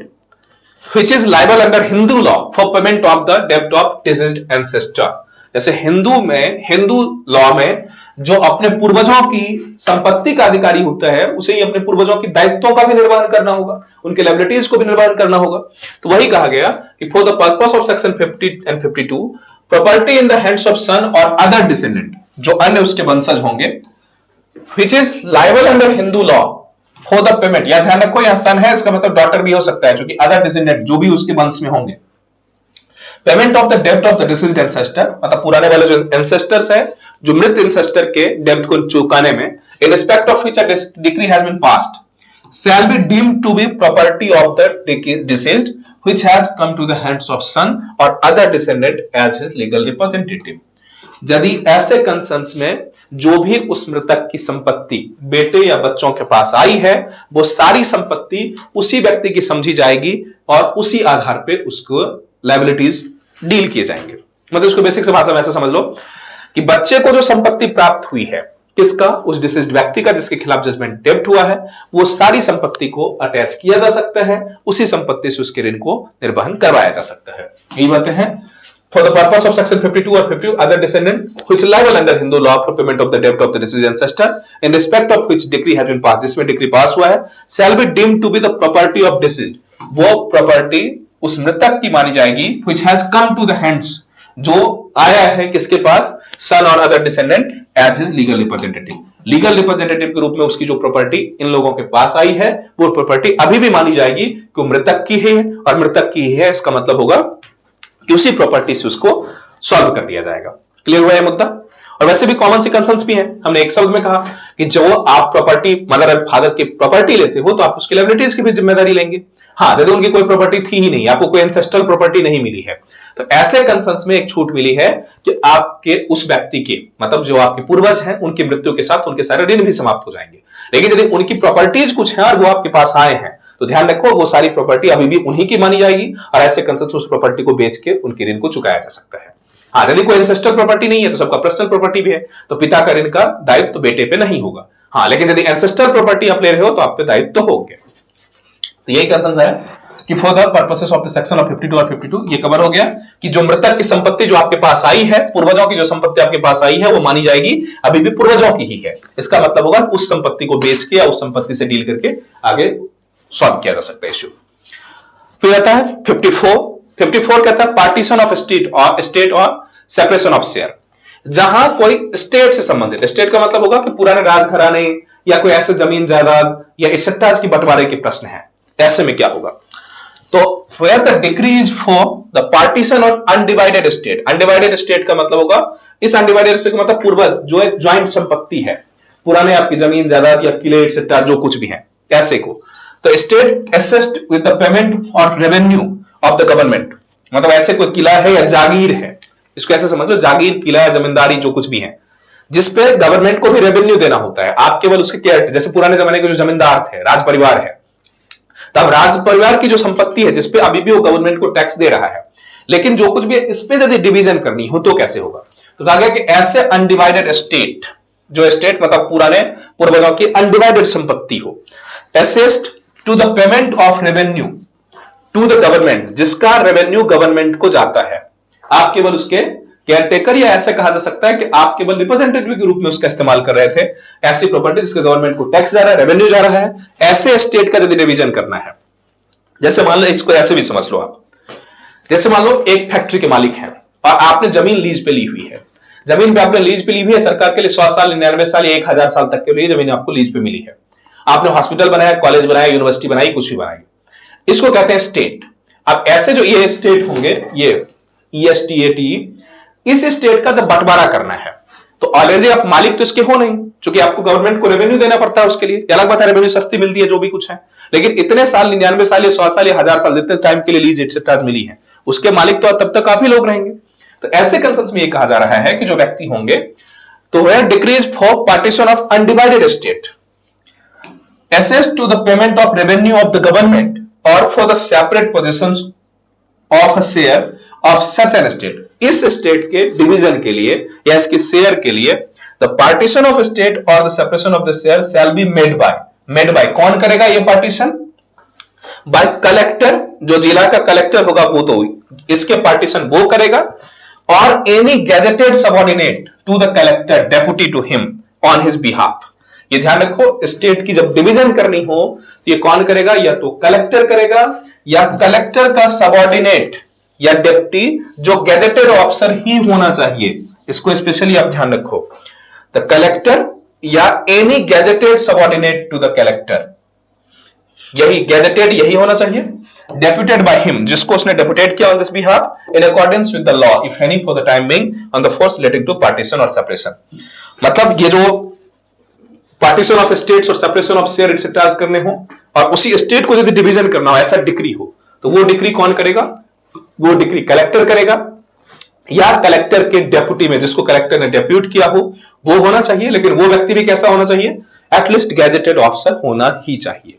which is liable under Hindu law for payment of the debt of deceased ancestor। जैसे Hindu law में जो अपने पूर्वजों की संपत्ति का अधिकारी होता है उसे ही अपने पूर्वजों की दायित्वों का भी निर्वहन करना होगा, उनके लायबिलिटीज को भी निर्वहन करना होगा। तो वही कहा गया कि for the purpose of section 50 and 52, property in the hands of son or other descendant, जो अन्य उसके वंशज होंगे, which is liable under Hindu law for the payment। यह ध्यान रखो, यहां सन है, इसका मतलब डॉटर भी हो सकता है, क्योंकि अदर डिसेंडेंट जो भी उसके वंश में होंगे, पेमेंट ऑफ द डेब्ट ऑफ द डिसीज्ड एंसेस्टर, मतलब पुराने वाले जो एंसेस्टर्स है, जो मृत एंसेस्टर के डेब्ट को चुकाने में, in respect of which a decree has been passed, shall be deemed to be property of the deceased which has come to the hands of son or other descendant as his legal representative। यदि ऐसे concerns में जो भी उस मृतक की संपत्ति बेटे या बच्चों के पास आई है, वो सारी संपत्ति उसी व्यक्ति की समझी जाएगी और उसी आधार पे उसको लायबिलिटीज डील किए जाएंगे। मतलब उसको बेसिक से भाषा में ऐसा समझ लो कि बच्चे को जो संपत्ति प्राप्त हुई है, किसका? उस डिसीज्ड व्यक्ति का जिसके खिलाफ जजमेंट डेब्ट हुआ है, वो सारी संपत्ति को अटैच किया जा सकता है, उसी संपत्ति से उसके ऋण को निर्वहन करवाया जा सकता है। यही बातें हैं। For the purpose of section 52 or 50, other descendant which liable under Hindu law for payment of the debt of the deceased ancestor in respect of which decree has been passed, जिसमें डिक्री पास हुआ है, shall be deemed to be the property of deceased, वो property उस मृतक की मानी जाएगी, which has come to the hands, जो आया है किसके पास? Son or other descendant as his legal representative. Legal representative के रूप में उसकी जो प्रॉपर्टी इन लोगों के पास आई है, वो प्रॉपर्टी अभी भी मानी जाएगी कि वो मृतक की है, और मृतक की है इसका मतलब होगा कि उसी प्रॉपर्टी से उसको सॉल्व कर दिया जाएगा। क्लियर हुआ है मुद्दा? और वैसे भी कॉमन सी कंसर्न्स भी हैं। हमने एक शब्द में कहा कि जो आप प्रॉपर्टी मदर एंड फादर की प्रॉपर्टी लेते हो तो आप उसकी लायबिलिटीज की भी जिम्मेदारी लेंगे। हाँ, यदि उनकी कोई प्रॉपर्टी थी ही नहीं, आपको कोई एंसेस्ट्रल प्रॉपर्टी नहीं मिली है, तो ऐसे कंसर्न्स में एक छूट मिली है कि आपके उस व्यक्ति के, मतलब जो आपके पूर्वज हैं, उनकी मृत्यु के साथ उनके सारे ऋण भी समाप्त हो जाएंगे। लेकिन यदि उनकी प्रॉपर्टीज कुछ है और वो आपके पास आए हैं तो ध्यान रखो वो सारी प्रॉपर्टी अभी भी उन्हीं की मानी जाएगी और ऐसे कंसेंट्स उस प्रॉपर्टी को बेच के उनके ऋण को चुकाया जा सकता है। हाँ, यदि कोई एंसेस्टर प्रॉपर्टी नहीं है तो सबका पर्सनल प्रॉपर्टी भी है तो पिता का ऋण का दायित्व तो बेटे पे नहीं होगा। हाँ, लेकिन यदि एंसेस्टर प्रॉपर्टी आप ले रहे हो तो आप पे दायित्व तो होगा। तो यही कंसेंस है कि for the purposes of the section of 52 और 52 ये कवर हो गया कि जो मृतक की संपत्ति जो आपके पास आई है, पूर्वजों की जो संपत्ति आपके पास आई है वो मानी जाएगी अभी भी पूर्वजों की ही है। इसका मतलब होगा उस संपत्ति को बेच के या उस संपत्ति से डील करके आगे सॉल्व किया जा सकता है इश्यू। फिर आता है 54 कहता है पार्टीशन ऑफ स्टेट और सेपरेशन ऑफ शेयर। जहां कोई स्टेट से संबंधित, स्टेट का मतलब होगा कि पुराने राजघराने या कोई ऐसे जमीन जायदाद या एक्सेट्रा की बंटवारे के प्रश्न है, ऐसे में क्या होगा। तो where the decree is for the partition of undivided estate, undivided estate का मतलब होगा इस undivided estate का मतलब पूर्वज जो एक ज्वाइंट संपत्ति है, पुराने आपकी जमीन जायदाद या किले एक्सेट्रा जो कुछ भी है ऐसे को, तो state assist with the payment और रेवेन्यू ऑफ द गवर्नमेंट। मतलब ऐसे कोई किला है या जागीर है, इसको ऐसे समझ लो, जागीर किला या जमींदारी जो कुछ भी है जिसपे गवर्नमेंट को भी रेवेन्यू देना होता है, आप केवल उसके केयर, जैसे पुराने जमाने के जो जमींदार थे, राज परिवार है, तब राज परिवार की जो संपत्ति है जिसपे अभी भी वो गवर्नमेंट को टैक्स दे रहा है, लेकिन जो कुछ भी इस पे यदि डिवीजन करनी हो तो कैसे होगा। तो कहा गया कि ऐसे अनडिवाइडेड एस्टेट, जो एस्टेट मतलब पुराने पूर्वजों की अनडिवाइडेड संपत्ति हो, assessed to the payment of revenue to the government, जिसका रेवेन्यू गवर्नमेंट को जाता है, आप केवल उसके केयरटेकर या ऐसे कहा जा सकता है कि आप केवल रिप्रेजेंटेटिव के रूप में उसका इस्तेमाल कर रहे थे। ऐसी प्रॉपर्टी जिसके गवर्नमेंट को टैक्स जा रहा है, रेवेन्यू जा रहा है, ऐसे स्टेट का यदि डिवीजन करना है, जैसे मान लो, इसको ऐसे भी समझ लो आप, जैसे मान लो एक फैक्ट्री के मालिक हैं और आपने जमीन लीज पे ली हुई है, जमीन पे आपने लीज पे ली हुई है सरकार के लिए 100 साल 99 साल 1000 साल तक के लिए जमीन आपको लीज पे मिली है। आपने हॉस्पिटल बनाया, कॉलेज बनाया, यूनिवर्सिटी बनाई, कुछ भी बनाई, इसको कहते हैं स्टेट। अब ऐसे जो ये स्टेट होंगे, ये ESTAT, इस स्टेट का जब बंटवारा करना है तो ऑलरेडी आप मालिक तो इसके हो नहीं, क्योंकि आपको गवर्नमेंट को रेवेन्यू देना पड़ता है उसके लिए, अलग बात है रेवेन्यू सस्ती मिलती है जो भी कुछ है, लेकिन इतने साल 99 साल या 100 साल या 1000 साल जितने टाइम के लिए लीज एक्सेट्रा मिली है उसके मालिक तो तब तक आप ही लोग रहेंगे। तो ऐसे कंसेंस में ये कहा जा रहा है कि जो व्यक्ति होंगे तो वह decrees for partition of undivided state assessed to the payment of revenue of the government or for the separate positions of a share of such an state. इस स्टेट के डिवीजन के लिए या इसके शेयर के लिए the partition of state or the separation of the share shall be made by कौन करेगा ये पार्टीशन? बाय कलेक्टर, जो जिला का कलेक्टर होगा वो तो इसके पार्टीशन वो करेगा, और any gazetted subordinate to the collector deputed to him on his behalf. ये ध्यान रखो, स्टेट की जब डिवीजन करनी हो तो ये कौन करेगा? या तो कलेक्टर करेगा या कलेक्टर का सबऑर्डिनेट या डेप्टी जो गैजेटेड ऑफिसर ही होना चाहिए, इसको स्पेशली आप ध्यान रखो, द कलेक्टर या any gazetted subordinate to the collector, यही गैजेटेड यही होना चाहिए, डेप्यूटेड बाय हिम, जिसको उसने डेप्यूटेड किया on this behalf in accordance with the law if any for the time being on the force relating to partition or separation. मतलब ये जो पार्टीशन ऑफ स्टेट्स और सेपरेशन ऑफ शेयर एक्सेट्रा करने हो और उसी स्टेट को यदि डिवीजन करना हो, ऐसा डिक्री हो, तो वो डिक्री कौन करेगा? वो डिक्री कलेक्टर करेगा या कलेक्टर के डेप्यूटी में जिसको कलेक्टर ने डेप्यूट किया हो वो होना चाहिए, लेकिन वो व्यक्ति भी कैसा होना चाहिए? एटलीस्ट गैजेटेड ऑफिसर होना ही चाहिए।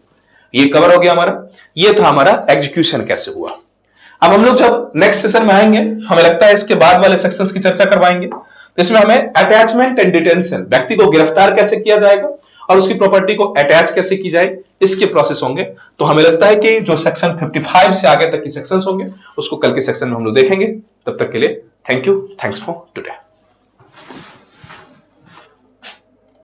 ये कवर हो गया हमारा। ये था हमारा एग्जीक्यूशन कैसे हुआ। अब हम लोग जब नेक्स्ट सेशन में आएंगे, हमें लगता है इसके बाद वाले सेक्शंस की चर्चा करवाएंगे, तो इसमें हमें अटैचमेंट एंड डिटेंशन, व्यक्ति को गिरफ्तार कैसे किया जाएगा और उसकी प्रॉपर्टी को अटैच कैसे की जाए, इसके प्रोसेस होंगे। तो हमें लगता है कि जो सेक्शन 55 से आगे तक की सेक्शंस होंगे उसको कल के सेक्शन में हम लोग देखेंगे। तब तक के लिए thank you, thanks for today.